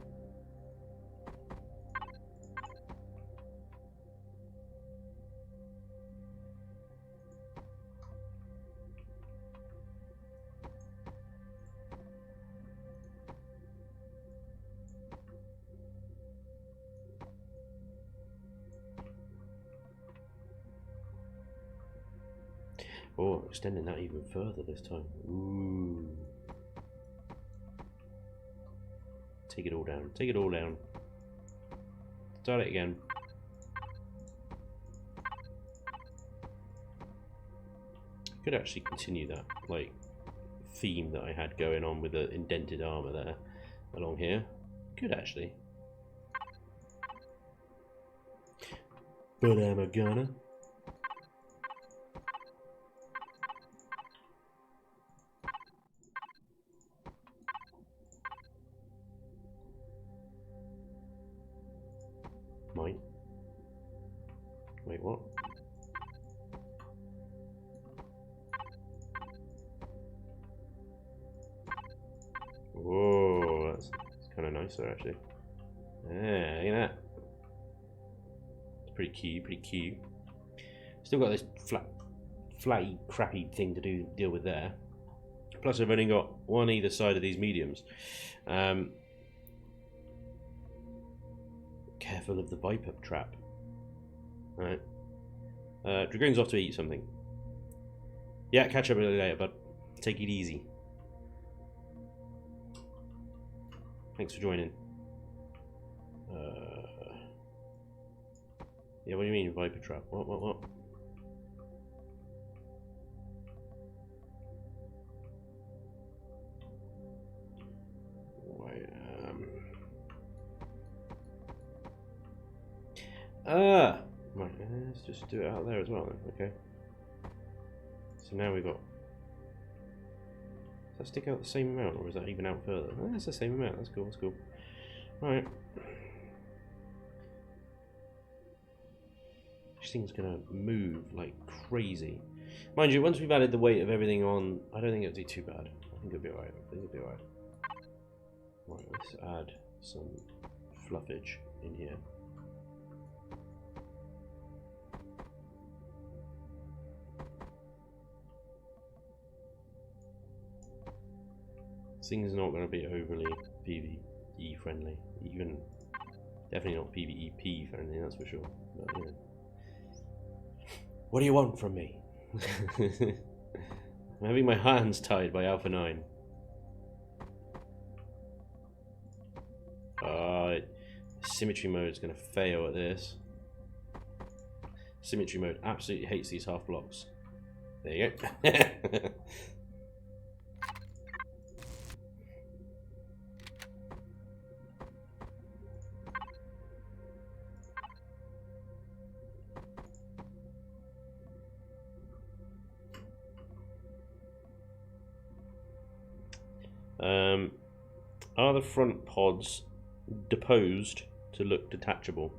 Oh, extending that even further this time. Ooh. Take it all down. Take it all down. Start it again. Could actually continue that, like, theme that I had going on with the indented armor there along here. Could actually. But am I gonna? Mine. Wait, what? Whoa, that's kind of nicer actually. Yeah, look at that. It's pretty cute. Still got this flatty, crappy thing to deal with there. Plus, I've only got one either side of these mediums. Careful of the Viper trap. Alright. Dragoon's off to eat something. Yeah, catch up a little later, bud. Take it easy. Thanks for joining. Yeah, what do you mean Viper trap? What? Right, let's just do it out there as well then. Okay. So now we've got. Does that stick out the same amount, or is that even out further? Oh, that's the same amount. That's cool. Right. This thing's gonna move like crazy. Mind you, once we've added the weight of everything on, I don't think it'll do too bad. I think it'll be alright. Right, let's add some fluffage in here. thing's not going to be overly PvE friendly. Even definitely not PvEP friendly, that's for sure. But, you know. What do you want from me? I'm having my hands tied by Alpha 9. Symmetry mode is going to fail at this. Symmetry mode absolutely hates these half blocks. There you go. Are the front pods deposed to look detachable?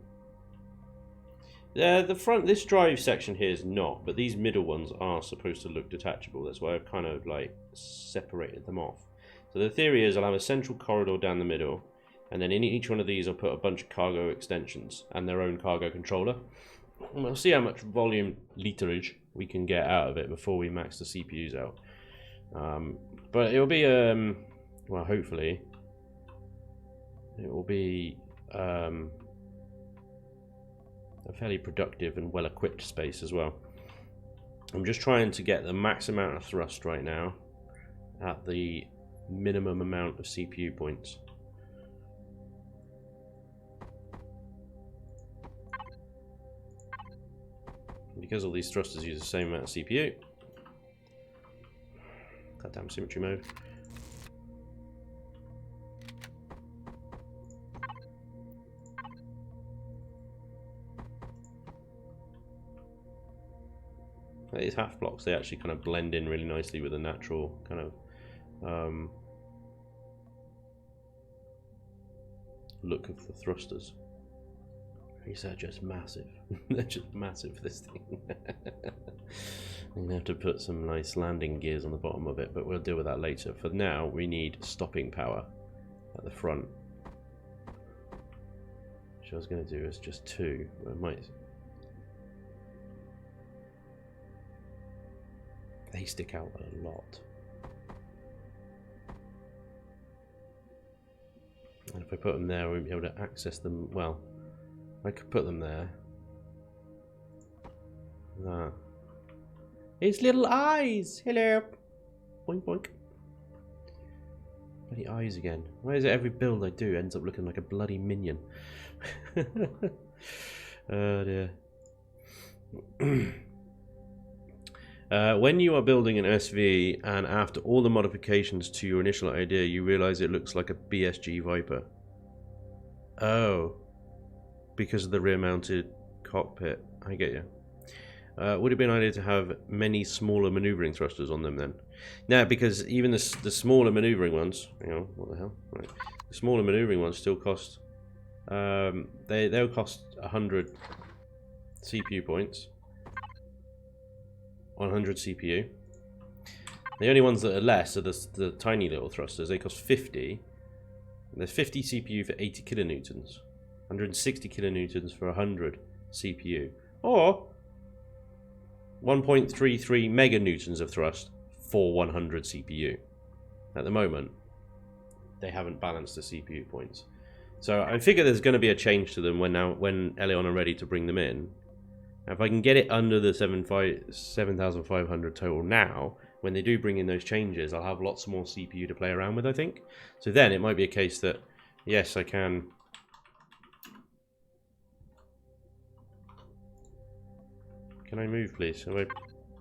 The front, this drive section here is not, but these middle ones are supposed to look detachable. That's why I've kind of like separated them off. So the theory is I'll have a central corridor down the middle, and then in each one of these I'll put a bunch of cargo extensions and their own cargo controller. And we'll see how much volume literage we can get out of it before we max the CPUs out. But it'll be, well, hopefully, it will be a fairly productive and well-equipped space as well. I'm just trying to get the max amount of thrust right now at the minimum amount of CPU points. Because all these thrusters use the same amount of CPU. Goddamn symmetry mode. These half blocks, they actually kind of blend in really nicely with the natural kind of look of the thrusters. These are just massive. They're just massive, this thing. I'm going to have to put some nice landing gears on the bottom of it, but we'll deal with that later. For now, we need stopping power at the front. Which I was going to do is just 2. I might... They stick out a lot. And if I put them there, I won't be able to access them. Well, I could put them there. That. It's little eyes! Hello! Boink boink. Bloody eyes again. Why is it every build I do ends up looking like a bloody minion? Oh dear. When you are building an SV and after all the modifications to your initial idea you realize it looks like a BSG Viper. Oh. Because of the rear mounted cockpit. I get you. Would it be an idea to have many smaller maneuvering thrusters on them then? No, because even the smaller maneuvering ones, hang on, what the hell? Right. The smaller maneuvering ones still cost, they'll cost 100 CPU points. 100 CPU. The only ones that are less are the tiny little thrusters. They cost 50. There's 50 CPU for 80 kilonewtons. 160 kilonewtons for 100 CPU. Or 1.33 meganewtons of thrust for 100 CPU. At the moment, they haven't balanced the CPU points. So I figure there's going to be a change to them when Eleon are ready to bring them in. Now, if I can get it under the 7,500 total now, when they do bring in those changes, I'll have lots more CPU to play around with, I think. So then it might be a case that, yes, I can... Can I move, please? Have I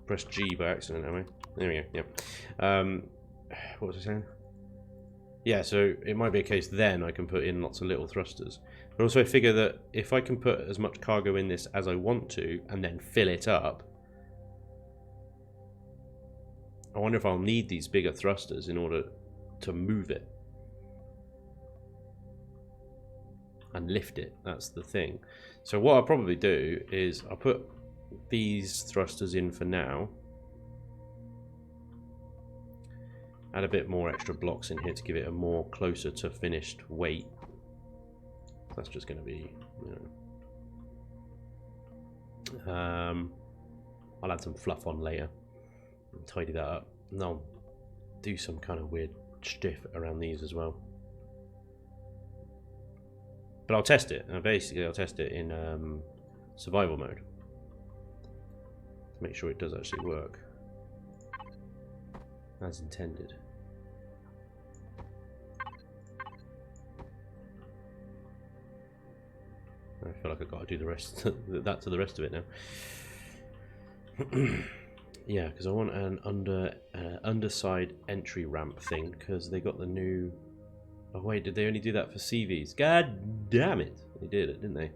pressed G by accident, am I? There we go, yep. What was I saying? Yeah, so it might be a case then I can put in lots of little thrusters. But also I figure that if I can put as much cargo in this as I want to, and then fill it up, I wonder if I'll need these bigger thrusters in order to move it. And lift it, that's the thing. So what I'll probably do is I'll put these thrusters in for now. Add a bit more extra blocks in here to give it a more closer to finished weight. That's just going to be, you know. I'll add some fluff on later and tidy that up. And I'll do some kind of weird stiff around these as well. But I'll test it. Basically, I'll test it in survival mode to make sure it does actually work as intended. I feel like I've got to do the rest that to the rest of it now. Yeah, because I want an underside entry ramp thing, because they got the new... Oh wait, did they only do that for CVs? God damn it! They did it, didn't they?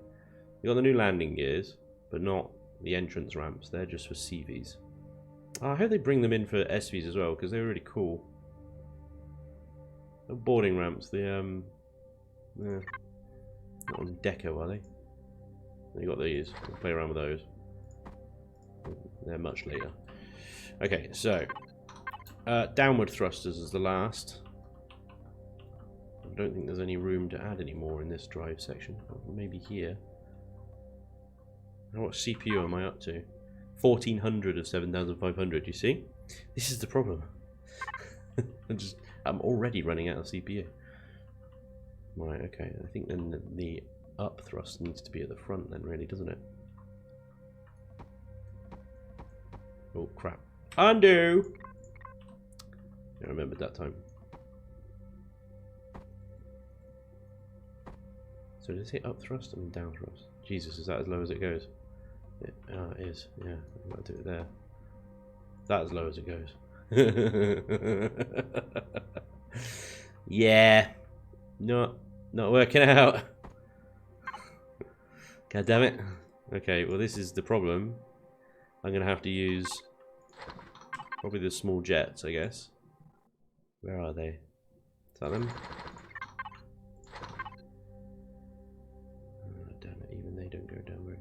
They got the new landing gears, but not the entrance ramps. They're just for CVs. Oh, I hope they bring them in for SVs as well, because they're really cool. The boarding ramps, the yeah, not on deco, are they? You got these. We'll play around with those. They're much later. Okay, so downward thrusters is the last. I don't think there's any room to add any more in this drive section. Maybe here. Now what CPU am I up to? 1400 of 7500. You see, this is the problem. I'm already running out of CPU. Right. Okay. I think then the up thrust needs to be at the front then, really, doesn't it? Oh crap. Undo! I remembered that time. So did it say up thrust? I mean down thrust. Jesus, is that as low as it goes? It is. Yeah, I've got to do it there. That's as low as it goes. Yeah. Not working out. God damn it. Okay, well this is the problem. I'm going to have to use probably the small jets, I guess. Where are they? Is that them? Oh, damn it, even they don't go down very.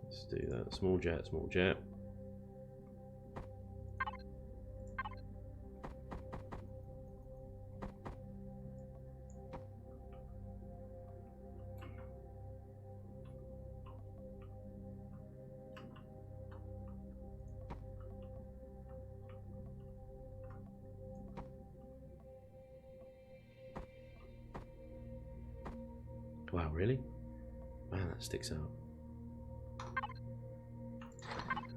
Let's do that. Small jet, small jet. Wow, really? Man, that sticks out.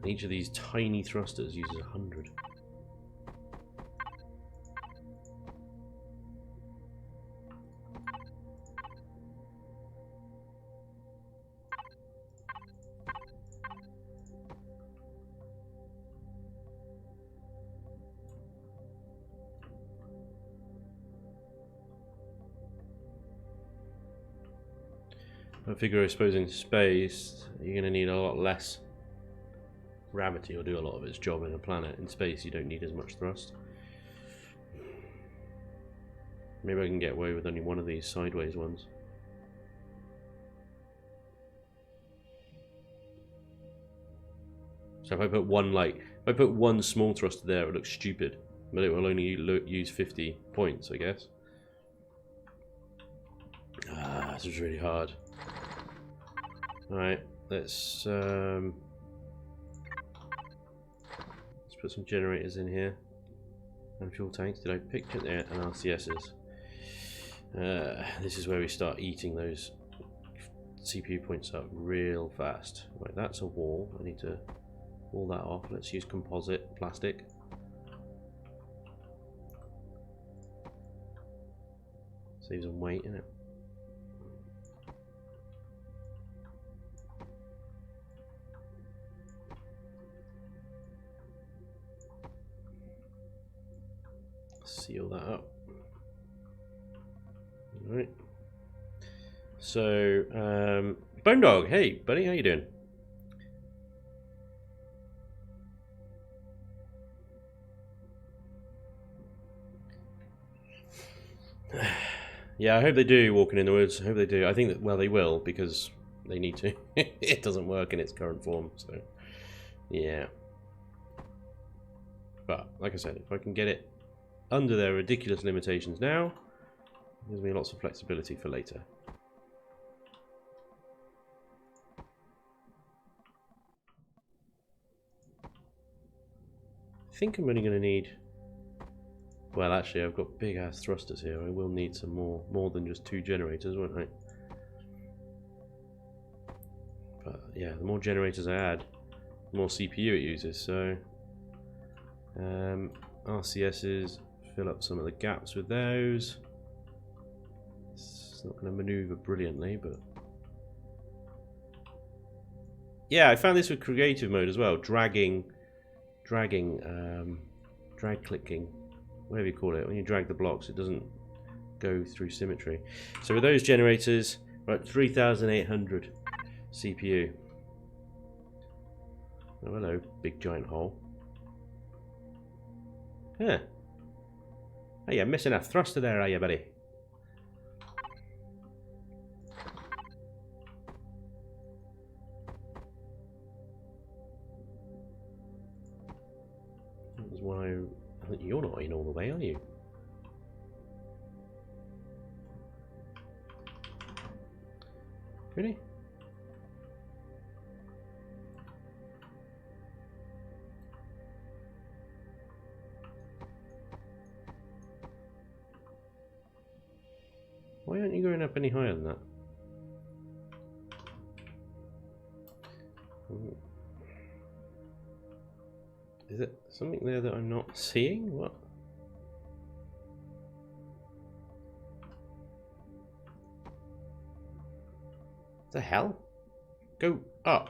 And each of these tiny thrusters uses 100. I figure, I suppose, in space, you're going to need a lot less gravity or do a lot of its job in a planet. In space, you don't need as much thrust. Maybe I can get away with only one of these sideways ones. So if I put one, if I put one small thruster there, it would look stupid, but it will only use 50 points, I guess. Ah, this is really hard. Alright, let's put some generators in here. And fuel tanks. Did I pick it there? And RCSs. This is where we start eating those CPU points up real fast. Right, that's a wall. I need to wall that off. Let's use composite plastic. Saves on weight, innit? Seal that up. Alright. So, Bone Dog, hey buddy, how you doing? Yeah, I hope they do Walking in the Woods. I hope they do. I think that, well, they will, because they need to. It doesn't work in its current form, so yeah. But like I said, if I can get it under their ridiculous limitations now, it gives me lots of flexibility for later. I think I'm only going to need Well, actually, I've got big ass thrusters here. I will need some more than just 2 generators, won't I? But yeah, the more generators I add, the more CPU it uses. So RCSs, fill up some of the gaps with those. It's not going to maneuver brilliantly, but yeah, I found this with creative mode as well. Drag clicking, whatever you call it. When you drag the blocks, it doesn't go through symmetry. So with those generators, right, 3,800 CPU. Oh, hello, big giant hole. Yeah. Hey, you're missing a thruster there, are you, buddy? That was why I think you're not in all the way, are you? Really? Why aren't you going up any higher than that? Ooh. Is it something there that I'm not seeing? What? The hell? Go up.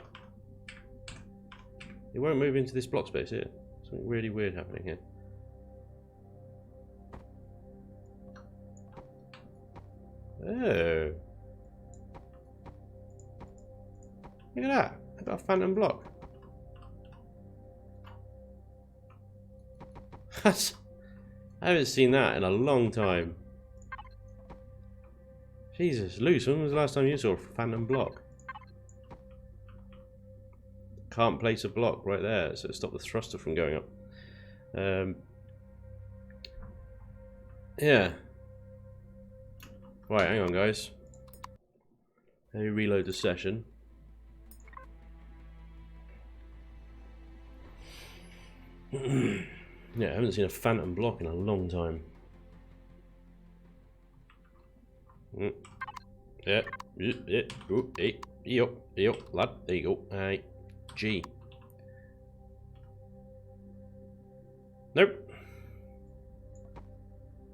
It won't move into this block space here. Something really weird happening here. Oh. Look at that. I got a phantom block. I haven't seen that in a long time. Jesus, Luce, when was the last time you saw a phantom block? Can't place a block right there, so it stopped the thruster from going up. Yeah. Right, hang on, guys. Let me reload the session. Yeah, I haven't seen a phantom block in a long time. Yeah, lad, there you go. G. Nope.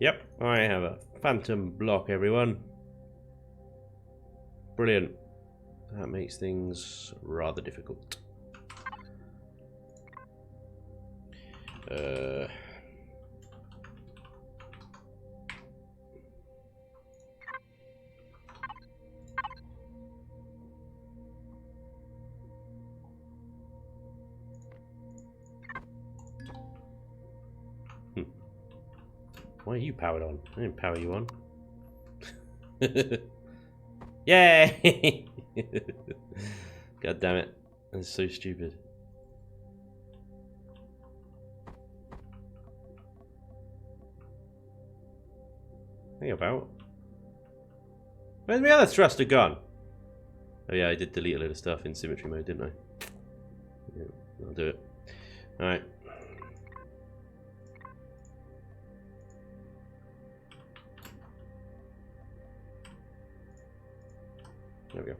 Yep, I have a phantom block, everyone. Brilliant. That makes things rather difficult. Why are you powered on? I didn't power you on. Yay! God damn it. That's so stupid. Hang about. Where's my other thruster gone? Oh yeah, I did delete a load of stuff in symmetry mode, didn't I? Yeah, I'll do it. Alright. There we go.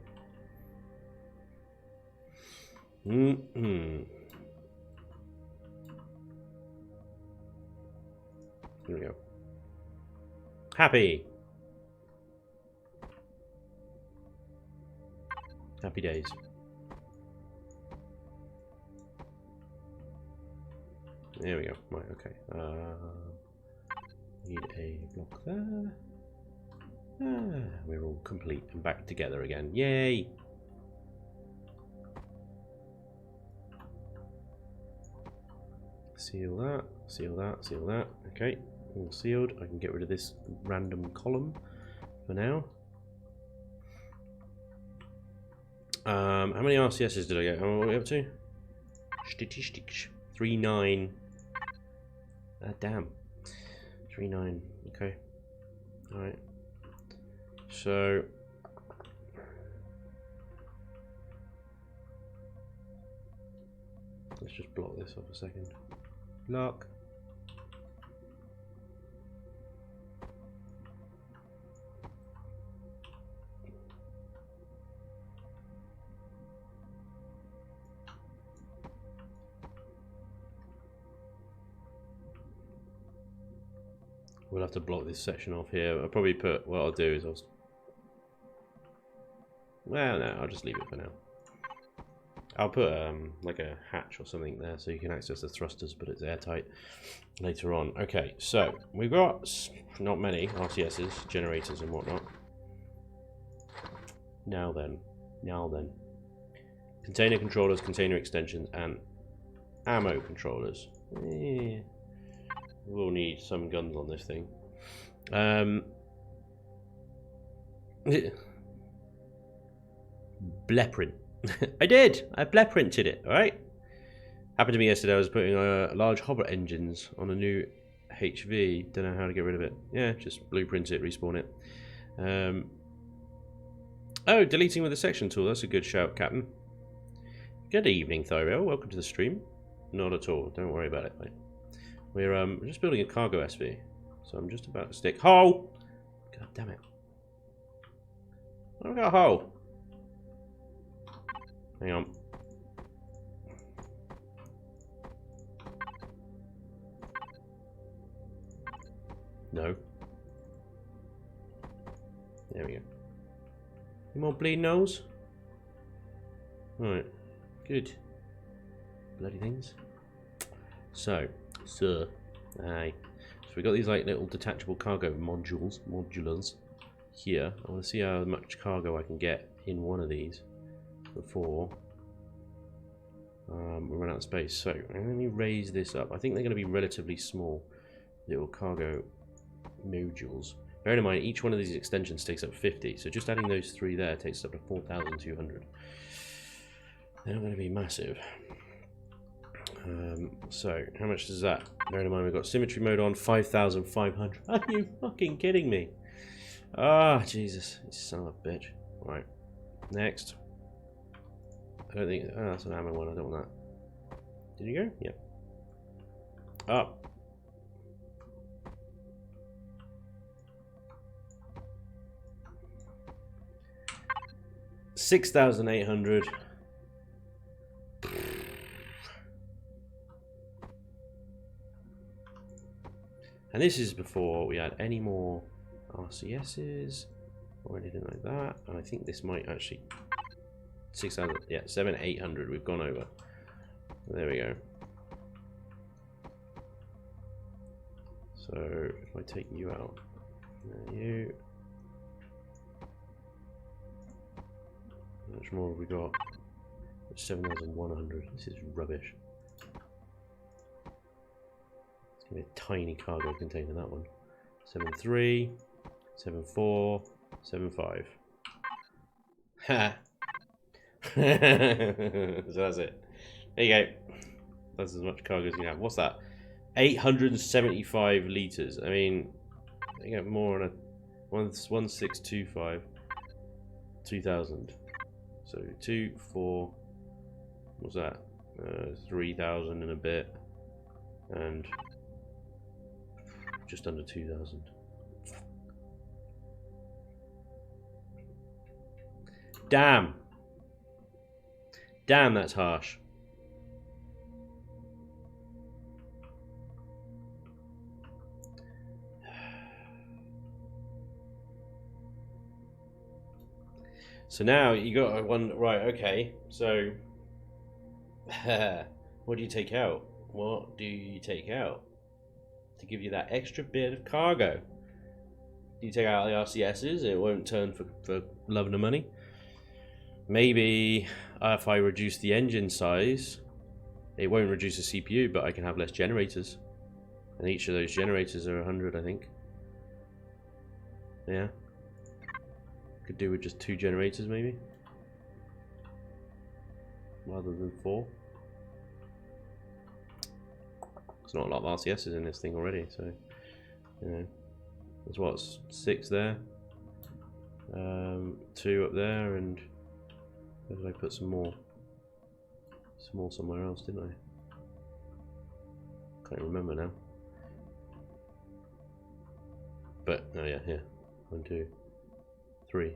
There we go. Happy. Happy days. There we go. Right, okay. Need a block there. We're all complete and back together again. Yay! Seal that, seal that, seal that. Okay, all sealed. I can get rid of this random column for now. How many RCSs did I get? How are we up to? 3.9. Damn. 3.9. Okay. Alright. So let's just block this off a second. Lock. We'll have to block this section off here. I'll probably put, what I'll do is well, no, I'll just leave it for now. I'll put like a hatch or something there so you can access the thrusters, but it's airtight later on. Okay, so we've got not many RCSs, generators and whatnot. Now then. Container controllers, container extensions, and ammo controllers. We'll need some guns on this thing. Blueprint. I blueprinted it, alright? Happened to me yesterday. I was putting large hover engines on a new HV. Don't know how to get rid of it. Yeah, just blueprint it, respawn it. Oh, deleting with the section tool. That's a good shout, Captain. Good evening, Thyriel. Welcome to the stream. Not at all. Don't worry about it, mate. We're just building a cargo SV. So I'm just about to stick... Hole! God damn it. I've got a hole. Hang on. No. There we go. Any more bleed nose? Right. Good. Bloody things. So, aye. So we got these like little detachable cargo modulars here. I want to see how much cargo I can get in one of these before we run out of space. So let me raise this up. I think they're going to be relatively small little cargo modules. Bear in mind, each one of these extensions takes up 50, so just adding those 3 there takes up to 4,200. They're not going to be massive. So, how much does that? Bear in mind, we've got symmetry mode on, 5,500. Are you fucking kidding me? Ah, Jesus. You son of a bitch. Right. Next. I don't think... Oh, that's an ammo one. I don't want that. Did you go? Yep. Up. 6,800. And this is before we add any more RCSs or anything like that. And I think this might actually 6,000. Yeah, 7,800. We've gone over. There we go. So if I take you out, you. How much more have we got? 7,100. This is rubbish. It's gonna be a tiny cargo container, that one. 7.3, 7.4, 7.5. Ha! So that's it. There you go. That's as much cargo as you can have. What's that? 875 litres. I mean, I get more on a 1625. 2,000. So 2, 4, what's that? 3,000 and a bit, and just under 2,000. Damn! Damn, that's harsh. So now you got one, right, okay, so what do you take out? What do you take out to give you that extra bit of cargo? Do you take out the RCSs? It won't turn for love and the money. Maybe if I reduce the engine size, it won't reduce the CPU, but I can have less generators. And each of those generators are 100, I think. Yeah. Could do with just 2 generators, maybe, rather than 4. There's not a lot of RCSs in this thing already, so you know, there's what, 6 there, 2 up there, and where did I put some more? Some more somewhere else, didn't I? Can't remember now. But oh yeah, here, 1, 2, 3.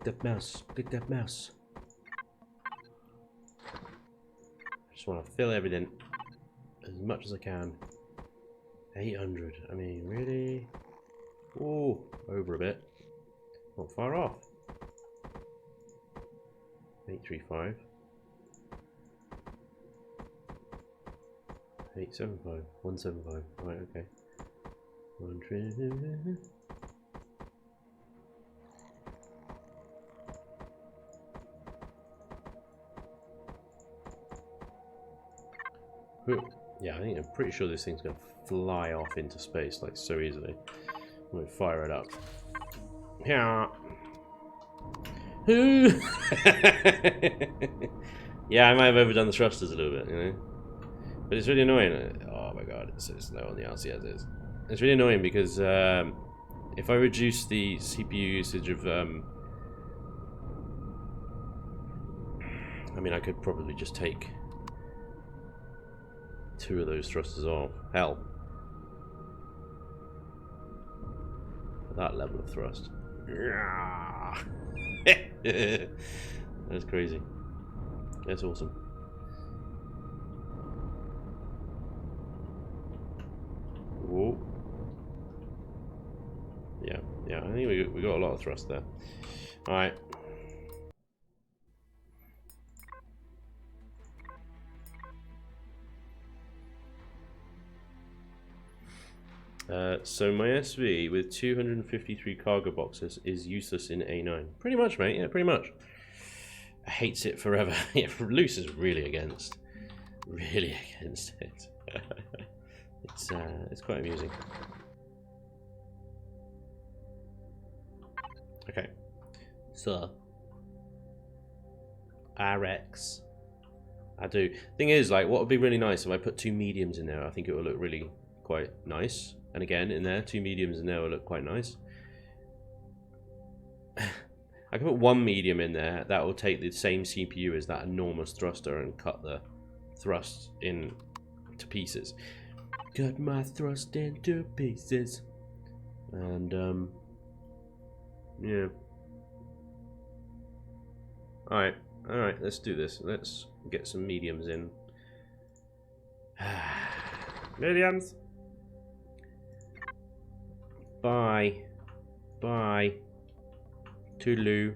Click that mouse. Click that mouse. I just want to fill everything as much as I can. 800. I mean, really? Oh, over a bit. Not far off. 835. 875. 175. Right, okay. 1 Yeah, I'm pretty sure this thing's going to fly off into space like so easily. I'm going to fire it up. Yeah. Yeah, I might have overdone the thrusters a little bit, you know. But it's really annoying. Oh my god, it's so slow on the RC as is. It's really annoying because if I reduce the CPU usage of... I mean, I could probably just take 2 of those thrusters off. Hell. That level of thrust. That's crazy. That's awesome. Whoa. Yeah, I think we got a lot of thrust there. Alright. So my SV with 253 cargo boxes is useless in A9. Pretty much, mate. Yeah, pretty much. I hates it forever. Yeah, Luce is really against it. It's quite amusing. Okay. So RX. I do. Thing is, like, what would be really nice if I put 2 mediums in there? I think it would look really quite nice. And again, in there, 2 mediums in there will look quite nice. I can put 1 medium in there. That will take the same CPU as that enormous thruster and cut the thrust in to pieces. Cut my thrust into pieces. And yeah. Alright, let's do this. Let's get some mediums in. Mediums. Bye. Toodaloo.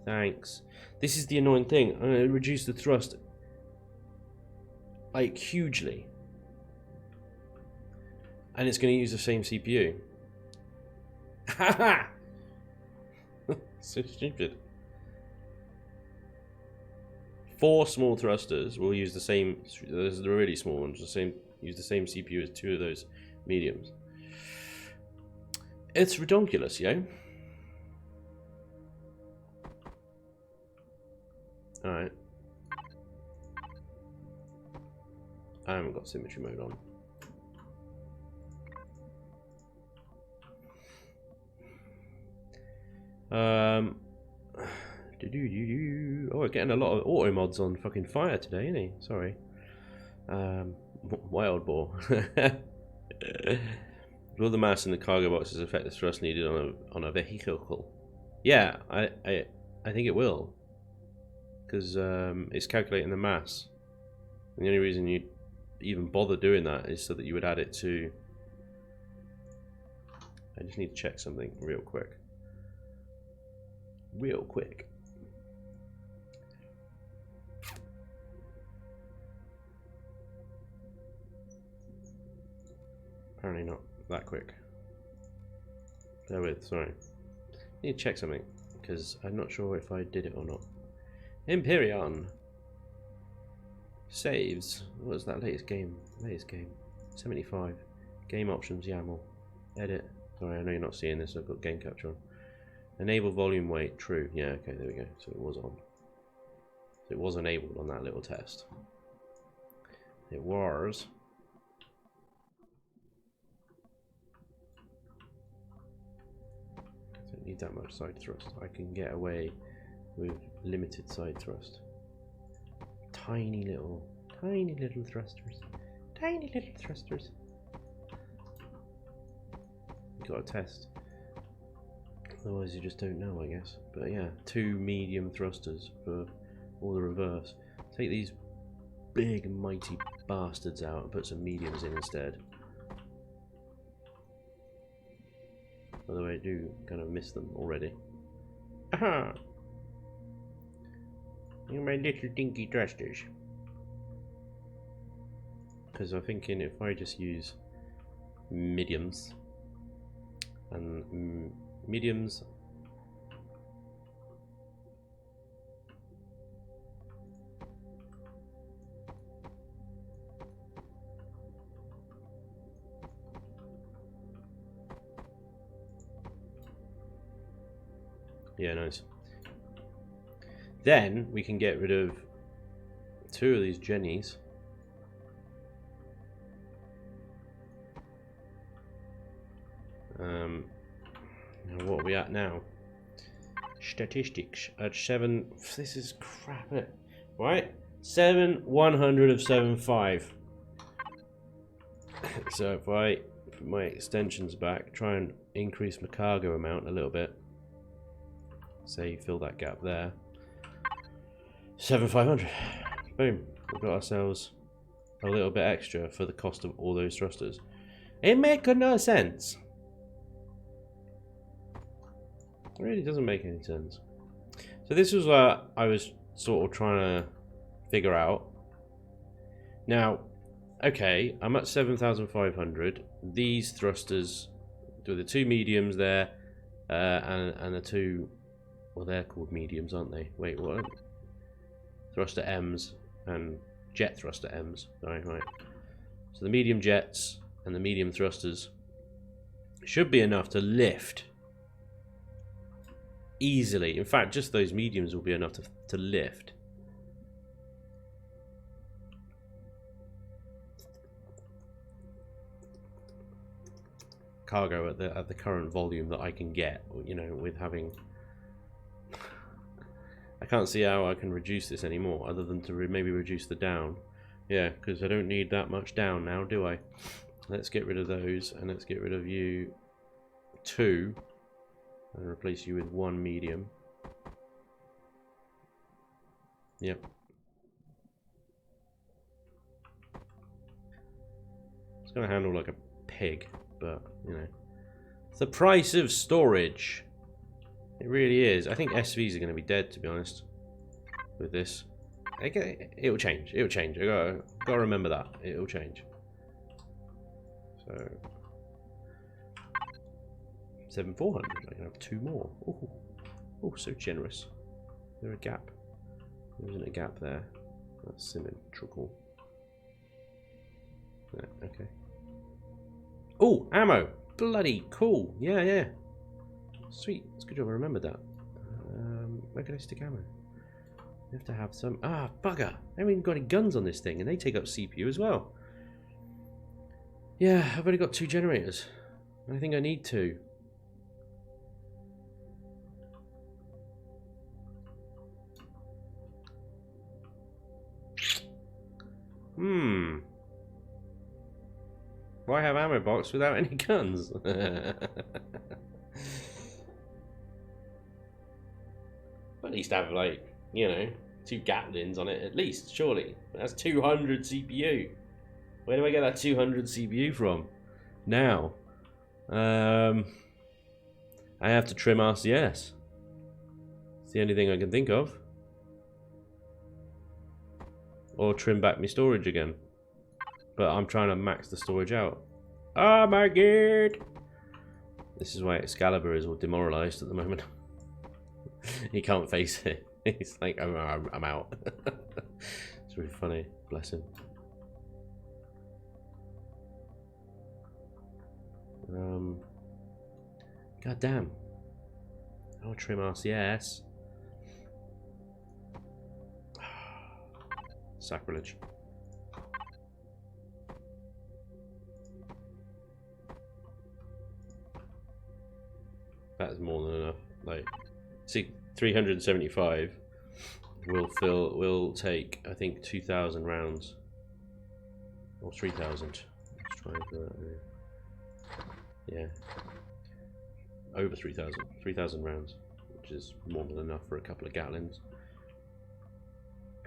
Thanks. This is the annoying thing. I'm going to reduce the thrust like hugely. And it's going to use the same CPU. Haha! So stupid. 4 small thrusters will use the same. Those are the really small ones. Use the same CPU as 2 of those mediums. It's redonkulous, yo. Alright. I haven't got symmetry mode on. Oh, we're getting a lot of auto mods on fucking fire today, isn't he? Sorry. Wild boar. Will the mass in the cargo boxes affect the thrust needed on a vehicle? Yeah, I think it will, because it's calculating the mass. And the only reason you even bother doing that is so that you would add it to. I just need to check something real quick. Apparently not that quick. Bear with, sorry. I need to check something, because I'm not sure if I did it or not. Empyrean. Saves. What was that latest game? 75. Game options, YAML. Edit. Sorry, I know you're not seeing this, I've got game capture on. Enable volume weight, true. Yeah, okay, there we go. So it was on. So it was enabled on that little test. It was. I don't need that much side thrust. I can get away with limited side thrust. Tiny little thrusters. Tiny little thrusters. Got a test Otherwise you just don't know, I guess. But yeah, 2 medium thrusters for all the reverse. Take these big mighty bastards out and put some mediums in instead. Although I do kind of miss them already. Aha! You my little dinky thrusters. Because I'm thinking if I just use mediums and mediums. Yeah, nice. Then we can get rid of 2 of these jennies. Now what are we at now? Statistics at 7. This is crap, isn't it? Right? 7/100 of 7.5. So if I put my extensions back, try and increase my cargo amount a little bit. Say fill that gap there. 7,500. Boom. We've got ourselves a little bit extra for the cost of all those thrusters. It makes no sense. It really doesn't make any sense. So this was what I was sort of trying to figure out. Now, okay, I'm at 7,500. These thrusters, the 2 mediums there, and the 2, well, they're called mediums, aren't they? Wait, what? Thruster M's and jet thruster M's. Right. So the medium jets and the medium thrusters should be enough to lift easily. In fact, just those mediums will be enough to lift. Cargo at the current volume that I can get, you know, with having. I can't see how I can reduce this anymore, other than to maybe reduce the down. Yeah, because I don't need that much down now, do I? Let's get rid of those, and let's get rid of you 2, and replace you with 1 medium. Yep. It's going to handle like a pig, but, you know. It's the price of storage. It really is. I think SVs are going to be dead, to be honest, with this. Okay, it'll change. It'll change. I gotta remember that. It'll change. So 7,400. I can have 2 more. Oh, oh, so generous. Is there a gap? There isn't a gap there. That's symmetrical. Yeah, okay. Oh, ammo. Bloody cool. Yeah, yeah. Sweet. It's a good job I remembered that. Where can I stick ammo? You have to have some. Ah, bugger. I haven't even got any guns on this thing, and they take up CPU as well. Yeah, I've only got 2 generators. I think I need 2. Why have ammo box without any guns? At least have, like, you know, 2 Gatlins on it at least, surely. That's 200 CPU. Where do I get that 200 CPU from? Now, I have to trim RCS. It's the only thing I can think of. Or trim back my storage again. But I'm trying to max the storage out. Oh my god! This is why Excalibur is all demoralized at the moment. He can't face it. He's like, I'm out. It's really funny. Bless him. God damn. I'll trim RCS. Sacrilege. That's more than enough. Like, see, 375 will take, I think, 2,000 rounds or 3,000. Let's try for that. Yeah. over 3,000. 3,000 rounds, which is more than enough for a couple of Gatlins.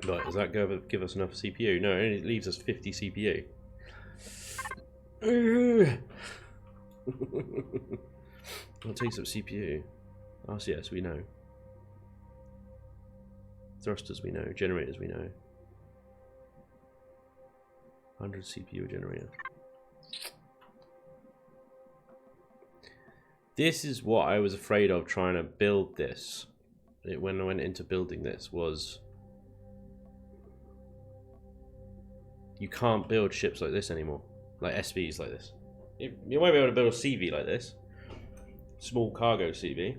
Right, does that give us enough CPU? No, it only leaves us 50 CPU. I'll take some CPU. RCS we know. Thrusters we know. Generators we know. 100 CPU generator. This is what I was afraid of trying to build this. When I went into building this was... You can't build ships like this anymore. Like SVs like this. You won't be able to build a CV like this. Small cargo CV.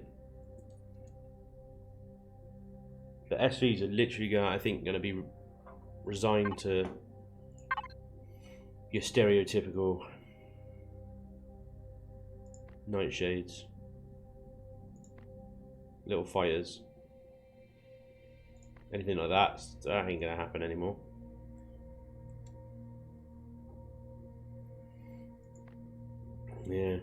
The SVs are literally going, I think, going to be resigned to your stereotypical nightshades, little fighters, anything like that. That ain't going to happen anymore. Yeah.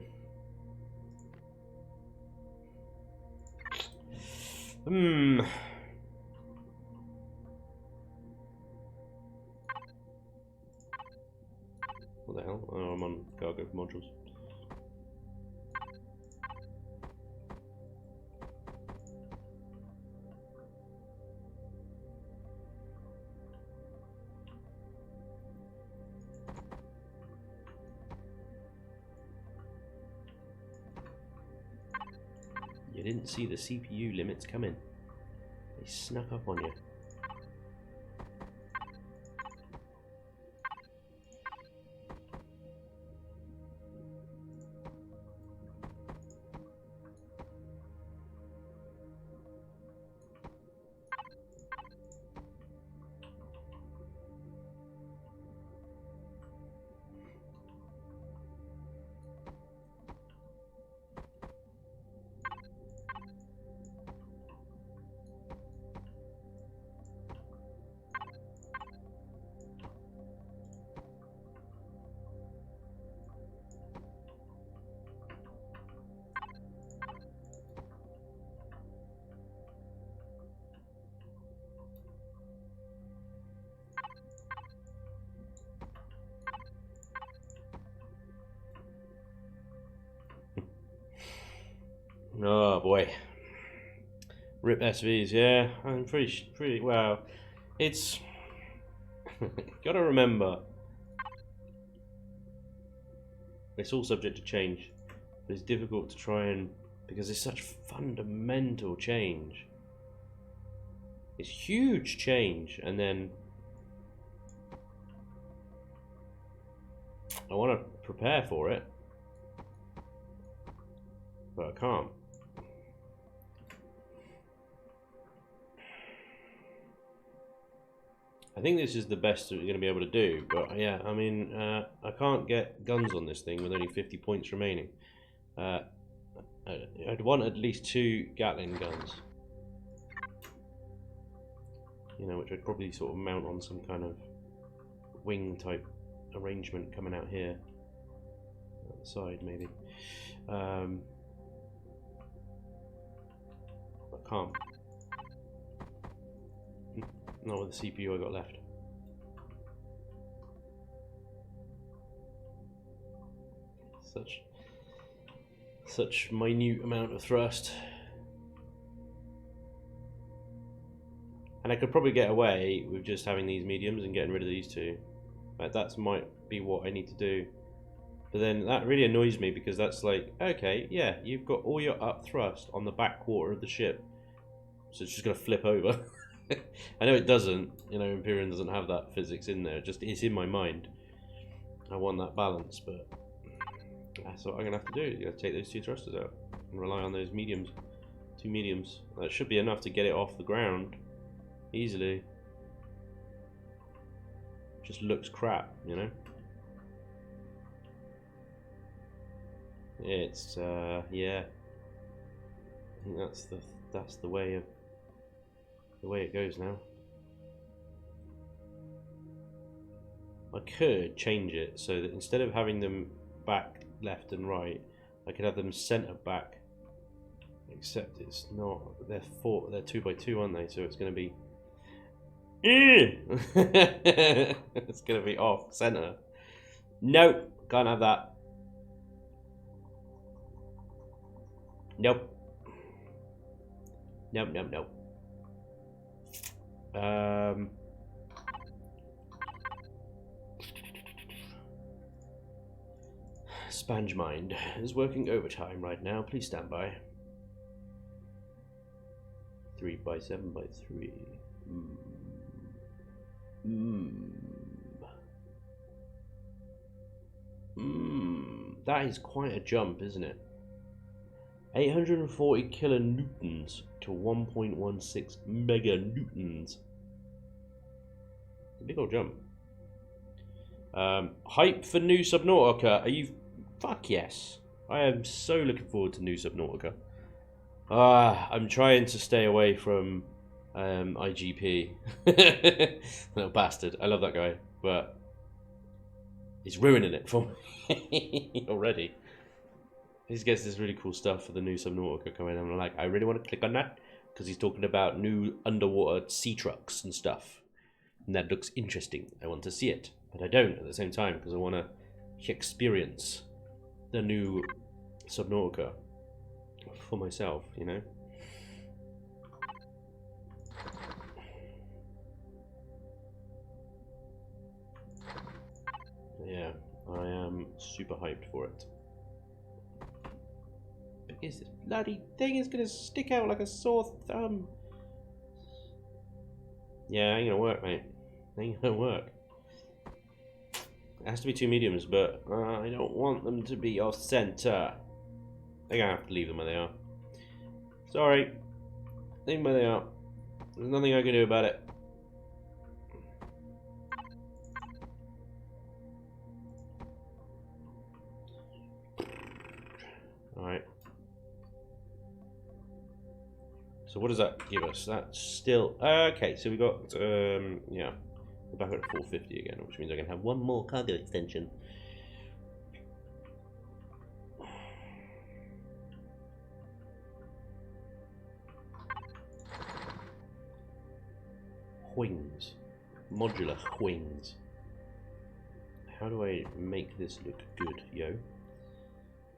What the hell? Oh, I'm on cargo modules. You didn't see the CPU limits coming. They snuck up on you. Oh boy. Rip SVs, yeah. I'm pretty well. It's gotta remember it's all subject to change. But it's difficult to try and because it's such fundamental change. It's huge change, and then I want to prepare for it, but I can't. I think this is the best we're going to be able to do, but yeah, I mean, I can't get guns on this thing with only 50 points remaining. I'd want at least 2 Gatling guns. You know, which I'd probably sort of mount on some kind of wing type arrangement coming out here. At the side, maybe. I can't. Not with the CPU I got left. Such minute amount of thrust. And I could probably get away with just having these mediums and getting rid of these 2. Like that might be what I need to do. But then that really annoys me because that's like, okay, yeah, you've got all your up thrust on the back quarter of the ship. So it's just going to flip over. I know it doesn't, you know, Imperium doesn't have that physics in there, just it's in my mind. I want that balance, but that's what I'm going to have to do. You got to take those 2 thrusters out and rely on those mediums. 2 mediums. That should be enough to get it off the ground easily. Just looks crap, you know. It's yeah. I think that's the way it goes now. I could change it so that instead of having them back, left and right, I could have them centre back Except it's not. They're 2x2, aren't they? So it's going to be. It's going to be off center. Nope, can't have that. Nope. Nope, nope, nope. Spanj Mind is working overtime right now. Please stand by. 3x7x3. That is quite a jump, isn't it? 840 kilonewtons to 1.16 meganewtons. A big old jump. Hype for new Subnautica. Are you? Fuck yes. I am so looking forward to new Subnautica. I'm trying to stay away from IGP. Little bastard. I love that guy, but he's ruining it for me already. He gets this really cool stuff for the new Subnautica coming, and I'm like, I really want to click on that because he's talking about new underwater sea trucks and stuff, and that looks interesting. I want to see it, but I don't at the same time because I want to experience the new Subnautica for myself, you know. Yeah, I am super hyped for it. Because this bloody thing is gonna stick out like a sore thumb. Yeah, ain't gonna work, mate. Ain't gonna work. It has to be 2 mediums, but I don't want them to be off center. They're gonna have to leave them where they are. Sorry. Leave them where they are. There's nothing I can do about it. Alright. So what does that give us? That's still... okay, so we got... yeah. We're back at 450 again, which means I can have one more cargo extension. Wings. Modular wings. How do I make this look good, yo?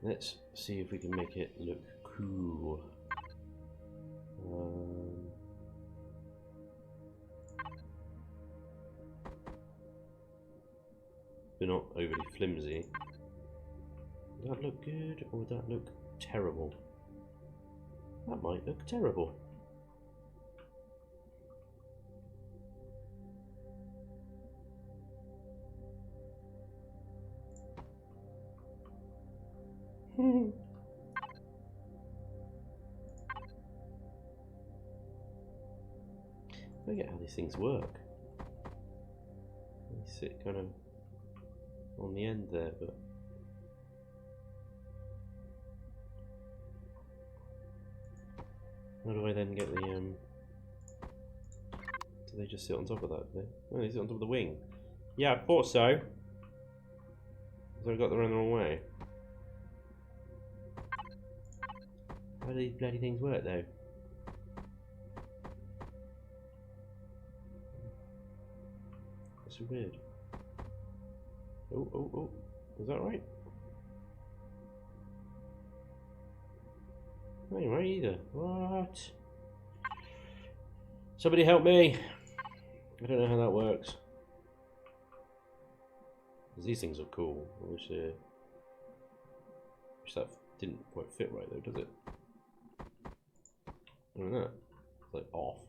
Let's see if we can make it look cool. They're not overly flimsy. Would that look good, or would that look terrible? That might look terrible. I get how these things work. They sit kind of on the end there, but how do I then get the do they just sit on top of that? Oh, they sit on top of the wing. Yeah, I thought so. So I got the wrong way. How do these bloody things work though? That's so weird. Oh, is that right? That ain't right either. What? Somebody help me! I don't know how that works. Because these things are cool. I wish that didn't quite fit right though, does it? I don't know. It's like off.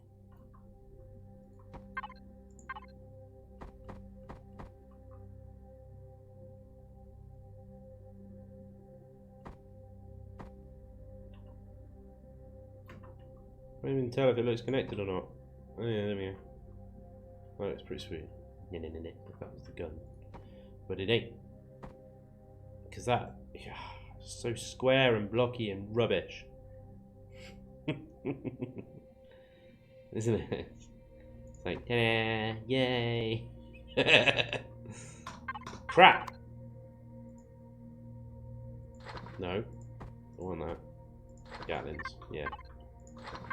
I can't even tell if it looks connected or not. Oh yeah, there we go. Oh, it's pretty sweet. No, that was the gun. But it ain't. Because that, yeah, so square and blocky and rubbish. Isn't it? It's like, ta-da, yay. Crap. No, I want that. Gatlins, yeah.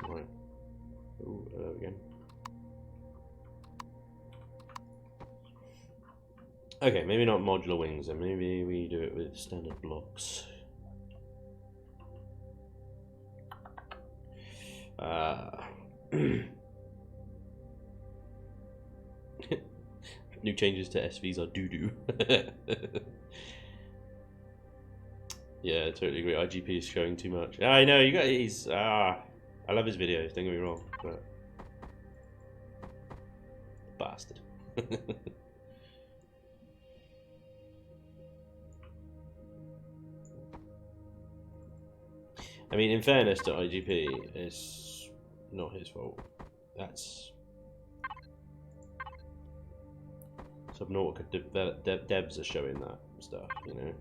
Right. Ooh, hello again. Okay, maybe not modular wings, then maybe we do it with standard blocks. New changes to SVs are doo-doo. Yeah, I totally agree. IGP is showing too much. I know, you guys. I love his videos, don't get me wrong, but. Bastard. I mean, in fairness to IGP, it's not his fault. That's. Subnautica devs are showing that stuff, you know?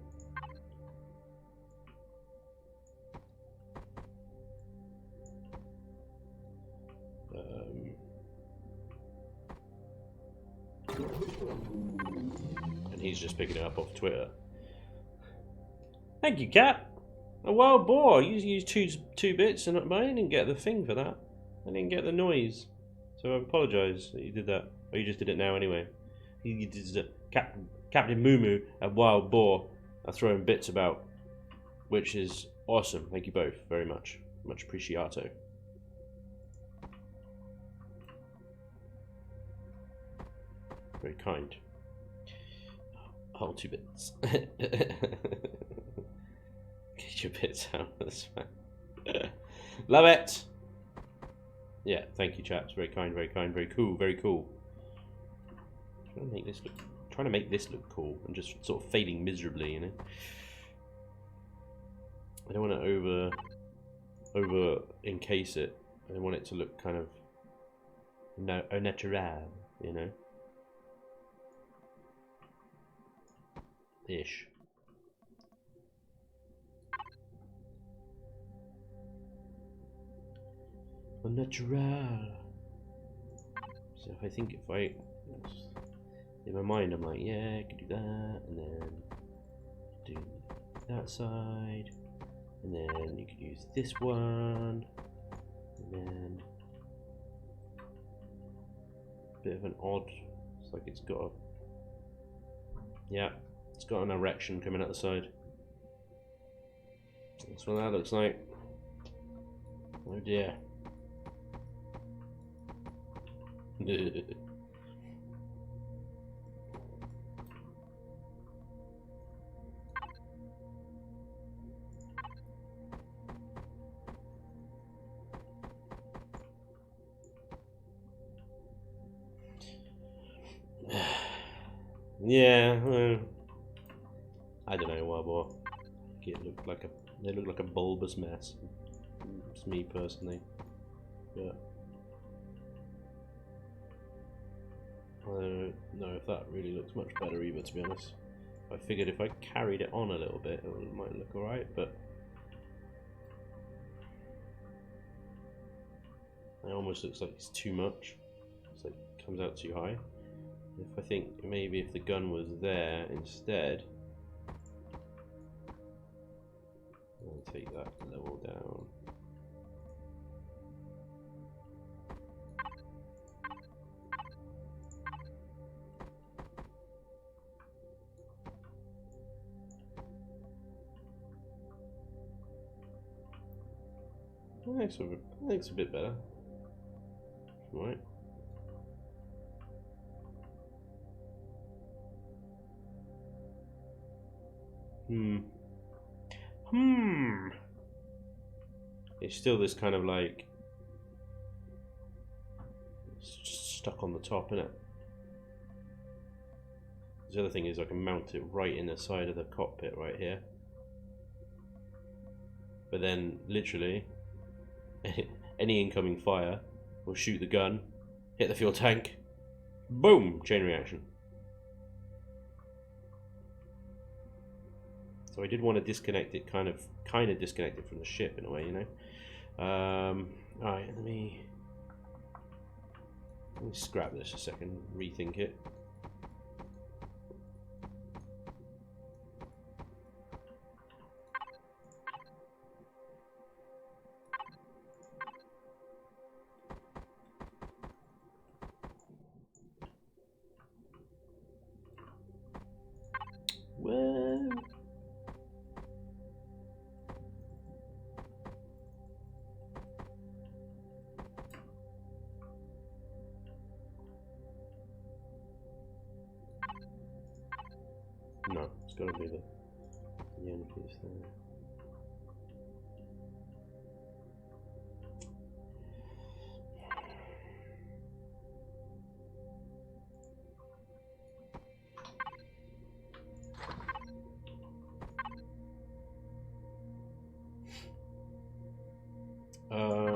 And he's just picking it up off Twitter. Thank you, Cat. A wild boar. You used two bits, and I didn't get the thing for that. I didn't get the noise, so I apologise that you did that. Or you just did it now anyway. You did Captain Moo and Wild Boar are throwing bits about, which is awesome. Thank you both very much. Much appreciato. Very kind. Hold 2 bits. Get your bits out. That's fine. Love it. Yeah, thank you, chaps. Very kind, very kind, very cool, very cool. Trying to make this look cool, and just sort of failing miserably, you know. I don't want to over encase it. I want it to look kind of au naturel, you know. Ish. Au natural. So I think if I, in my mind, I'm like, yeah, I could do that, and then do that side, and then you could use this one, and then a bit of an odd. It's like it's got a, yeah. It's got an erection coming out the side. That's what that looks like. Oh dear. Yeah, well, I don't know, Wild Boar. It looked like they look like a bulbous mess. It's me personally, but I don't know if that really looks much better either, to be honest. I figured if I carried it on a little bit, it might look alright, but it almost looks like it's too much. It's like it comes out too high. If I think maybe if the gun was there instead, I'll take that level down. That looks a bit better. Right. It's still this kind of like it's just stuck on the top, isn't it? The other thing is I can mount it right in the side of the cockpit right here. But then literally any incoming fire will shoot the gun, hit the fuel tank, boom, chain reaction. So I did want to disconnect it, kind of disconnect it from the ship in a way, you know. Alright, let me scrap this a second, rethink it. got to be the end piece there.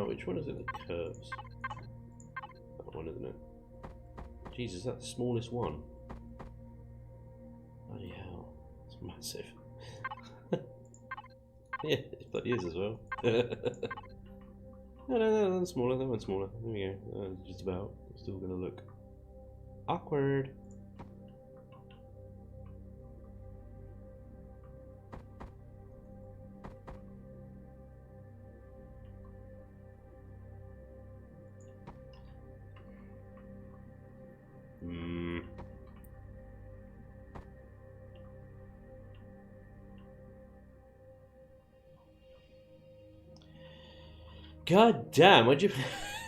Which one is it that curves? That one, isn't it? Jesus, is that the smallest one? Bloody hell, it's massive. Yeah, it bloody is as well. No, that's smaller, that one's smaller. There we go, just about. It's still gonna look awkward. God damn, why'd you...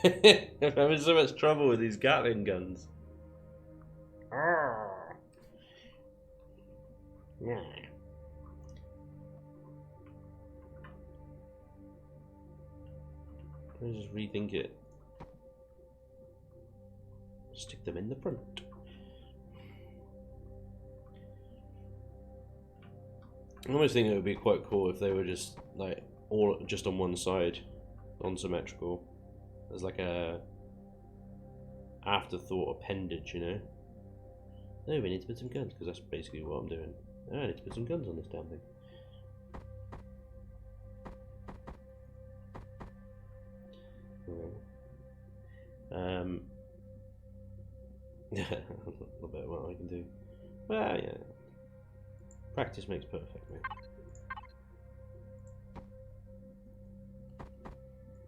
I'm having so much trouble with these Gatling guns. Yeah. Let's just rethink it. Stick them in the front. I almost think it would be quite cool if they were just like all just on one side, non-symmetrical, as like a afterthought appendage, you know. No, we need to put some guns because that's basically what I'm doing. I need to put some guns on this damn thing. A little bit of what I can do. Well, yeah. Practice makes perfect, mate.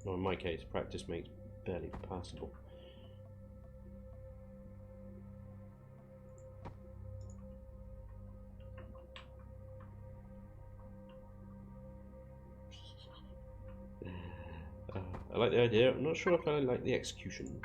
Or in my case, practice makes barely passable. I like the idea. I'm not sure if I like the execution.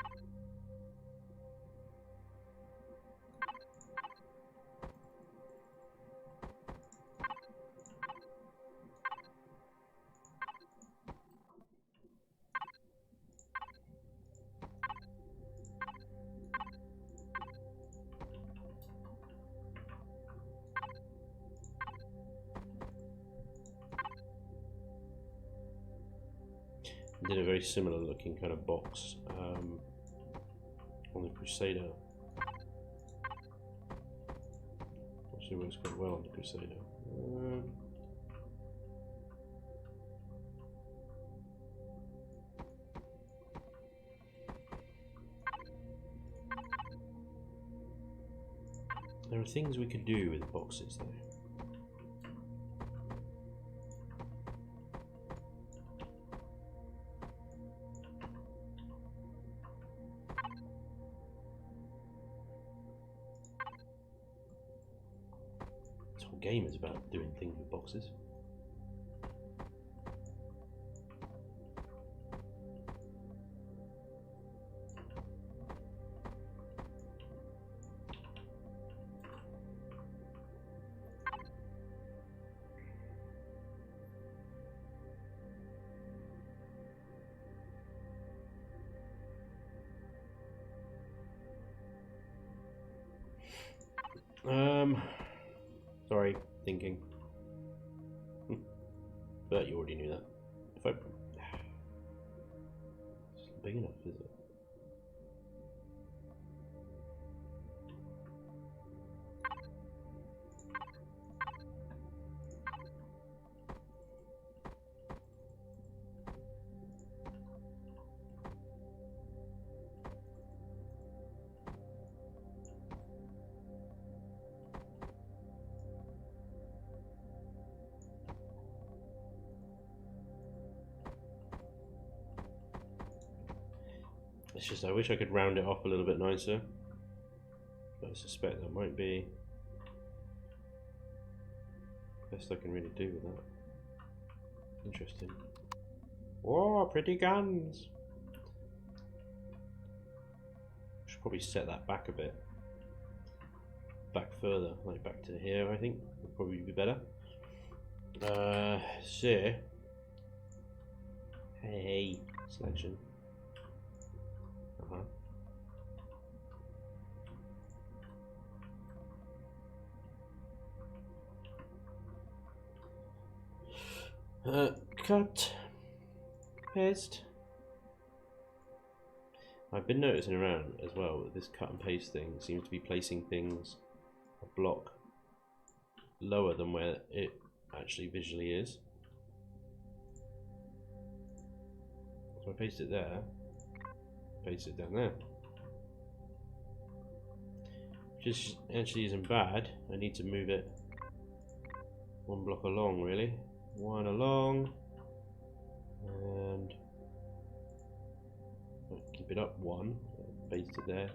Did a very similar looking kind of box on the Crusader. Actually works quite well on the Crusader. There are things we could do with boxes though. Game is about doing things with boxes. Sorry, thinking. But you already knew that. If I... It's not big enough, is it? It's just I wish I could round it off a little bit nicer, but I suspect that might be the best I can really do with that. Interesting. Whoa, pretty guns! Should probably set that back a bit. back further, like back to here. I think would probably be better. So, hey, selection. Cut, paste. I've been noticing around as well that this cut and paste thing seems to be placing things a block lower than where it actually visually is. So I paste it there, paste it down there. Which actually isn't bad. I need to move it one block along, really. One along, and keep it up one, paste it there,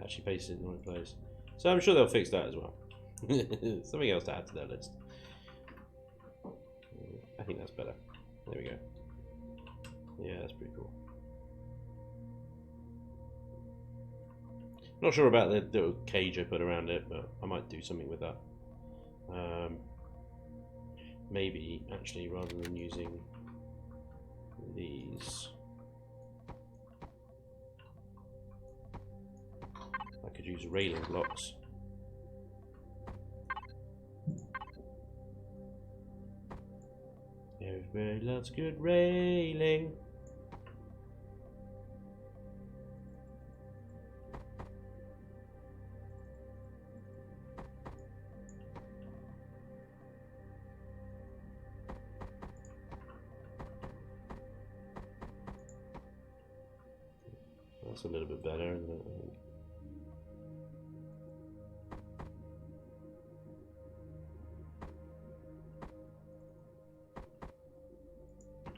actually paste it in the right place. So I'm sure they'll fix that as well. Something else to add to their list. I think that's better. There we go. Yeah, that's pretty cool. Not sure about the little cage I put around it, but I might do something with that. Maybe actually, rather than using these, I could use railing blocks. Everybody loves good railing. That's a little bit better, isn't it?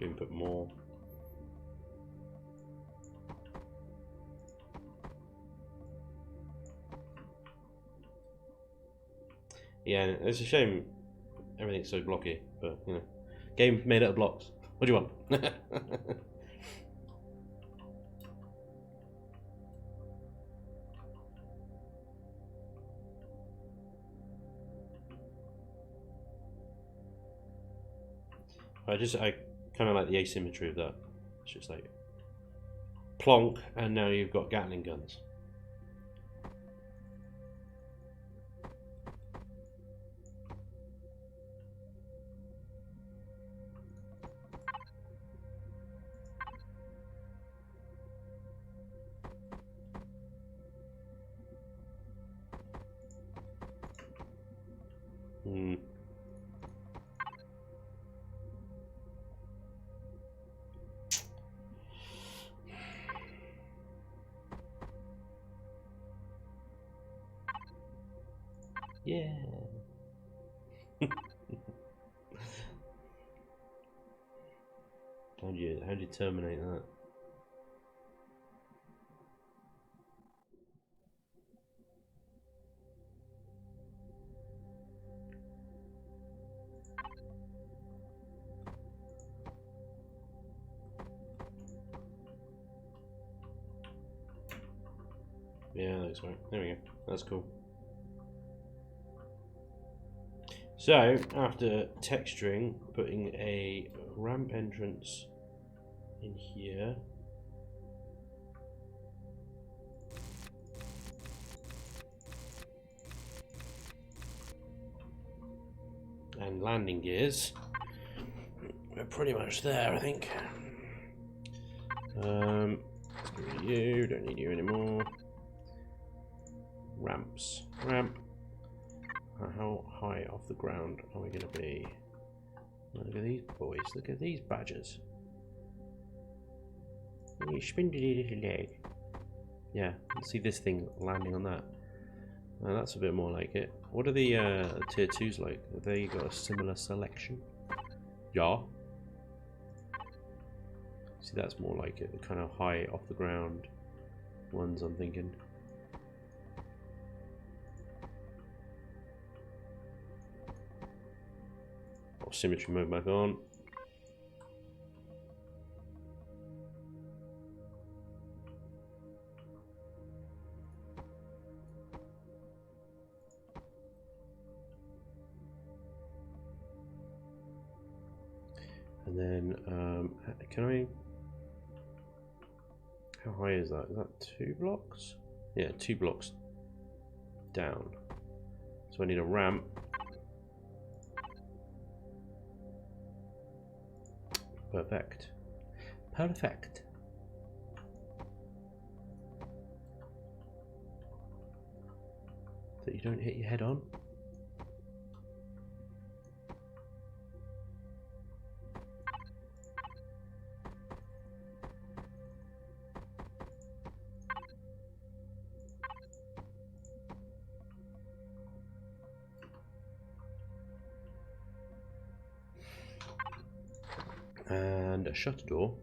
Input more. Yeah, it's a shame everything's so blocky, but you know, game made out of blocks. What do you want? I kind of like the asymmetry of that. It's just like plonk, and now you've got Gatling guns. Yeah. How do you terminate that? Yeah, that looks right. There we go. That's cool. So, after texturing, putting a ramp entrance in here. And landing gears. We're pretty much there, I think. You don't need you anymore. Ramps. Ramp. How high off the ground are we going to be? Look at these boys. Look at these badgers. You spindly little leg. Yeah, see this thing landing on that. That's a bit more like it. What are the tier 2s like? Have they got a similar selection? Yeah. See, that's more like it. The kind of high off the ground ones, I'm thinking. Symmetry mode back on. And then, can I... How high is that? Is that 2 blocks? Yeah, 2 blocks down. So I need a ramp. Perfect. Perfect. That you don't hit your head on. And a shutter door.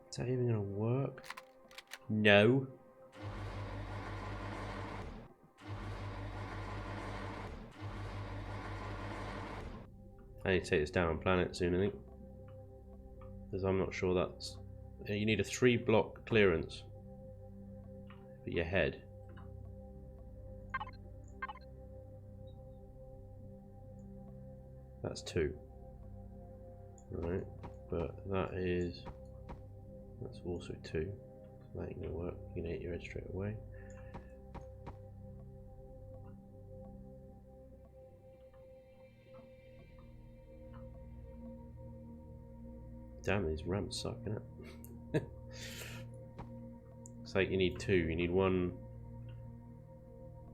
Is that even gonna work? No. I need to take this down and plan it soon, I think. Because I'm not sure that's... You need a 3 block clearance for your head. That's 2. Right, but that is... That's also 2. So that ain't gonna work. You can hit your head straight away. Damn, these ramps suck, innit? It's like you need 2. You need 1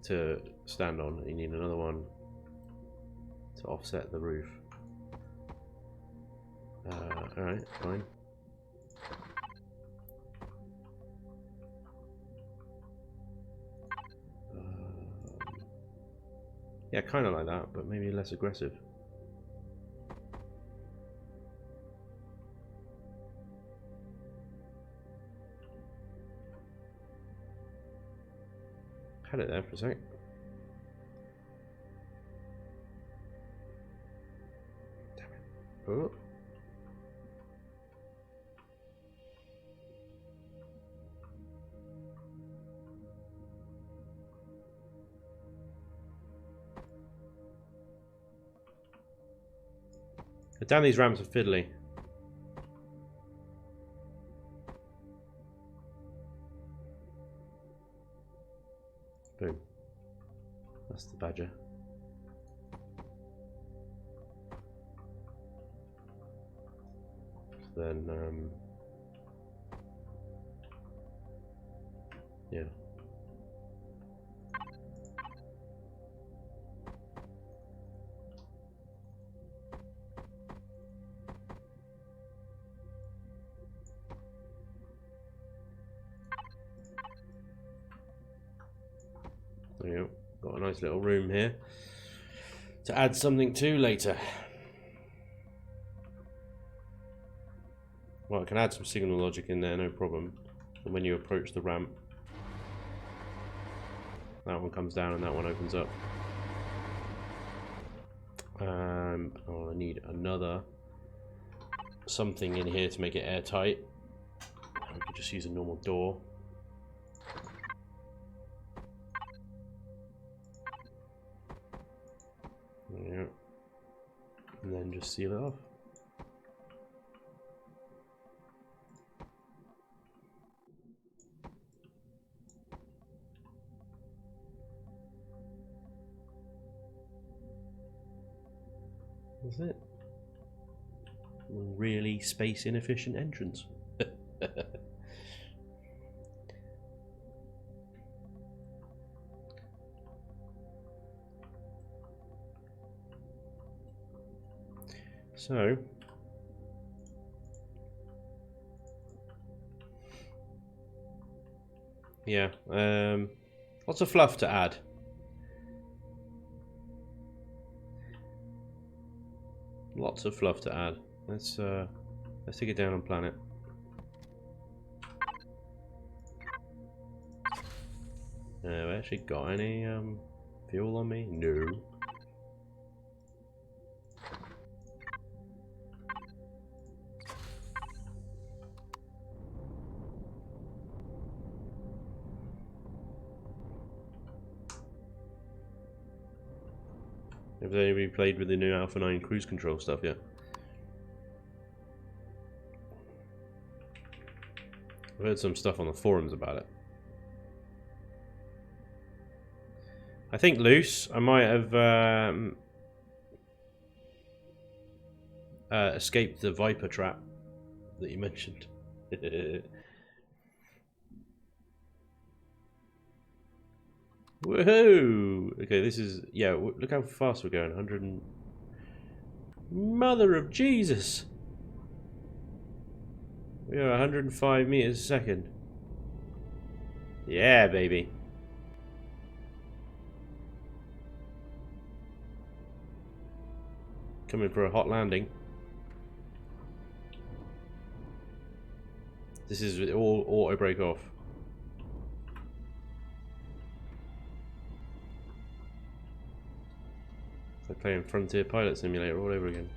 to stand on, and you need another one to offset the roof. Alright, fine. Yeah, kind of like that, but maybe less aggressive. Had it there for a sec. Damn it. Oh. Damn, these ramps are fiddly. Boom. That's the badger. Then, yeah. There you go. Got a nice little room here to add something to later. Well, I can add some signal logic in there, no problem. And when you approach the ramp, that one comes down and that one opens up. Oh, I need another something in here to make it airtight. I could just use a normal door. Yeah. And then just seal it off. That's it. Really space inefficient entrance. So, yeah, lots of fluff to add. Lots of fluff to add. Let's take it down and plan it. Have I actually got any fuel on me? No. Have anybody played with the new Alpha 9 cruise control stuff yet? I've heard some stuff on the forums about it. I think loose. I might have escaped the Viper trap that you mentioned. Woohoo! Okay, this is... Yeah, look how fast we're going. 100 and... Mother of Jesus! We are 105 meters a second. Yeah, baby. Coming for a hot landing. This is all auto brake off. It's like playing Frontier Pilot Simulator all over again.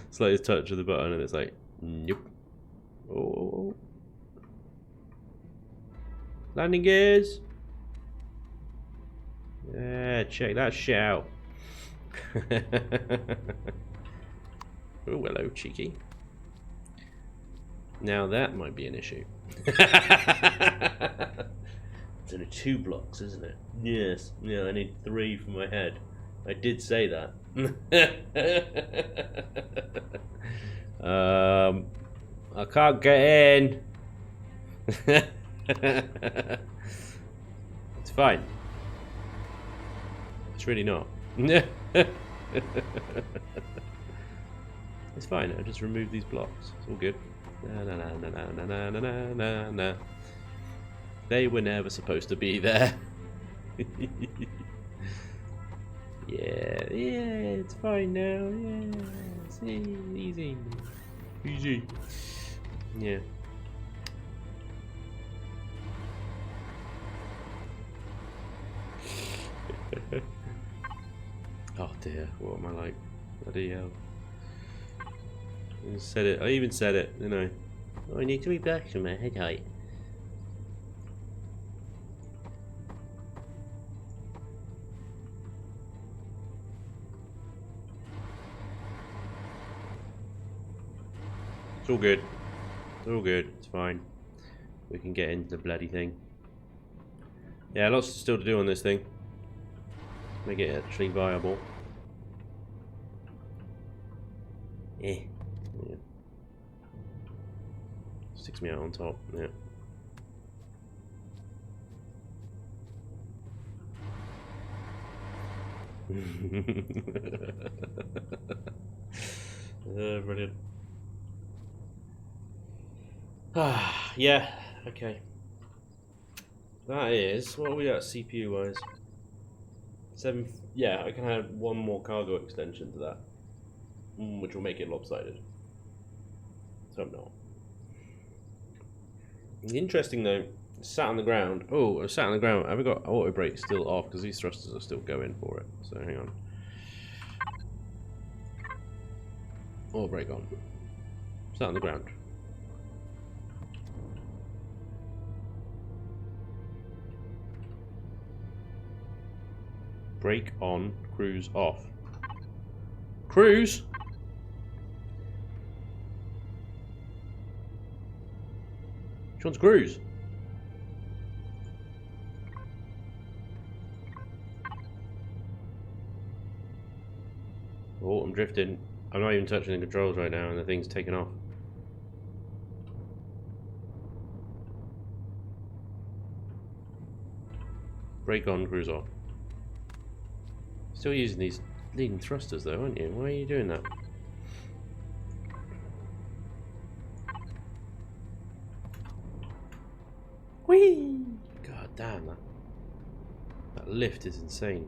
Slightest touch of the button and it's like, nope. Oh. Landing gears. Yeah, check that shit out. Oh, hello, cheeky. Now that might be an issue. It's only 2 blocks, isn't it? Yes. Yeah, I need 3 for my head. I did say that. I can't get in. It's fine. It's really not. It's fine. I just removed these blocks. It's all good. Na. They were never supposed to be there. Yeah, it's fine now. Yeah, it's easy. Yeah. Oh dear, what am I like? Bloody hell. I said it. I even said it, you know. Oh, I need 3 blocks from my head height. It's all good. It's all good. It's fine. We can get into the bloody thing. Yeah, lots still to do on this thing. Make it actually viable. Yeah. Sticks me out on top. Yeah. Brilliant. Yeah, okay. That is, what are we at CPU wise? 7, yeah, I can add 1 more cargo extension to that, which will make it lopsided. So I'm not. Interesting though, sat on the ground. Oh, I sat on the ground. Have we got auto brake still off? Because these thrusters are still going for it. So hang on. Auto brake on. Sat on the ground. Brake on, cruise off. Cruise? Which one's cruise? Oh, I'm drifting. I'm not even touching the controls right now and the thing's taken off. Brake on, cruise off. Still using these leading thrusters though, aren't you? Why are you doing that? Whee! God damn, that lift is insane.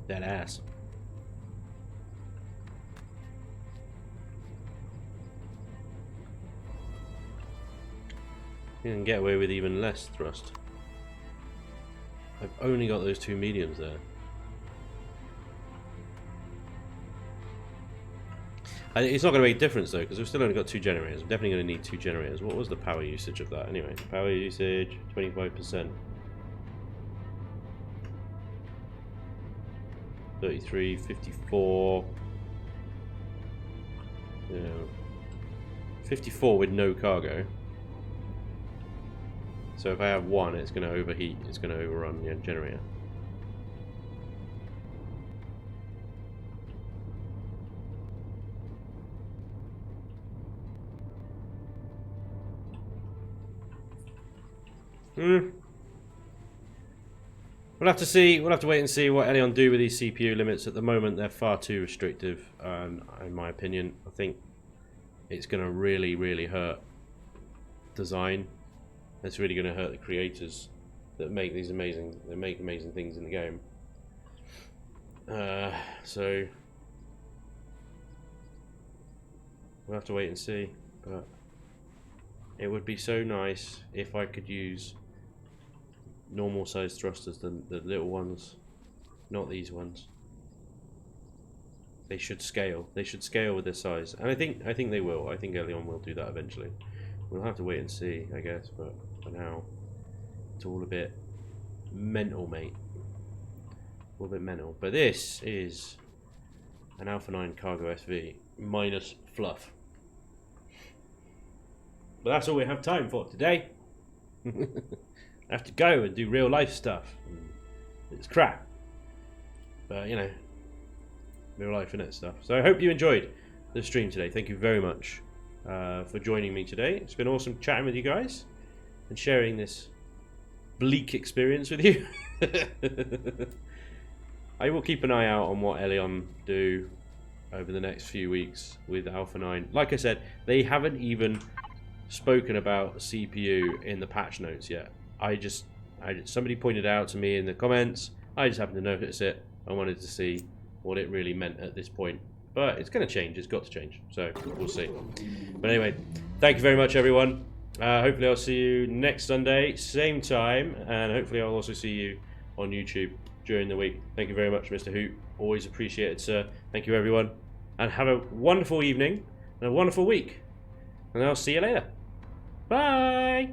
That ass. You can get away with even less thrust. I've only got those two mediums there. It's not going to make a difference though, because we've still only got 2 generators. I'm definitely going to need 2 generators. What was the power usage of that anyway? Power usage, 25%. 33, 54. Yeah. 54 with no cargo. So if I have 1, it's going to overheat. It's going to overrun the generator. We'll have to see. We'll have to wait and see what Elion do with these CPU limits. At the moment, they're far too restrictive, in my opinion. I think it's going to really, really hurt design. It's really going to hurt the creators that make these amazing things in the game. So we'll have to wait and see. But it would be so nice if I could use normal sized thrusters, the little ones, not these ones. They should scale. They should scale with their size, and I think they will. I think Elion will do that eventually. We'll have to wait and see, I guess. But for now, it's all a bit mental, mate. A little bit mental. But this is an Alpha 9 Cargo SV minus fluff. But that's all we have time for today. I have to go and do real life stuff. It's crap. But, you know, real life innit stuff. So I hope you enjoyed the stream today. Thank you very much for joining me today. It's been awesome chatting with you guys and sharing this bleak experience with you. I will keep an eye out on what Elion do over the next few weeks with Alpha 9. Like I said, they haven't even spoken about CPU in the patch notes yet. Somebody pointed out to me in the comments. I just happened to notice it. I wanted to see what it really meant at this point. But it's going to change. It's got to change. So we'll see. But anyway, thank you very much, everyone. Hopefully I'll see you next Sunday, same time. And hopefully I'll also see you on YouTube during the week. Thank you very much, Mr. Hoot. Always appreciate it, sir. Thank you, everyone. And have a wonderful evening and a wonderful week. And I'll see you later. Bye!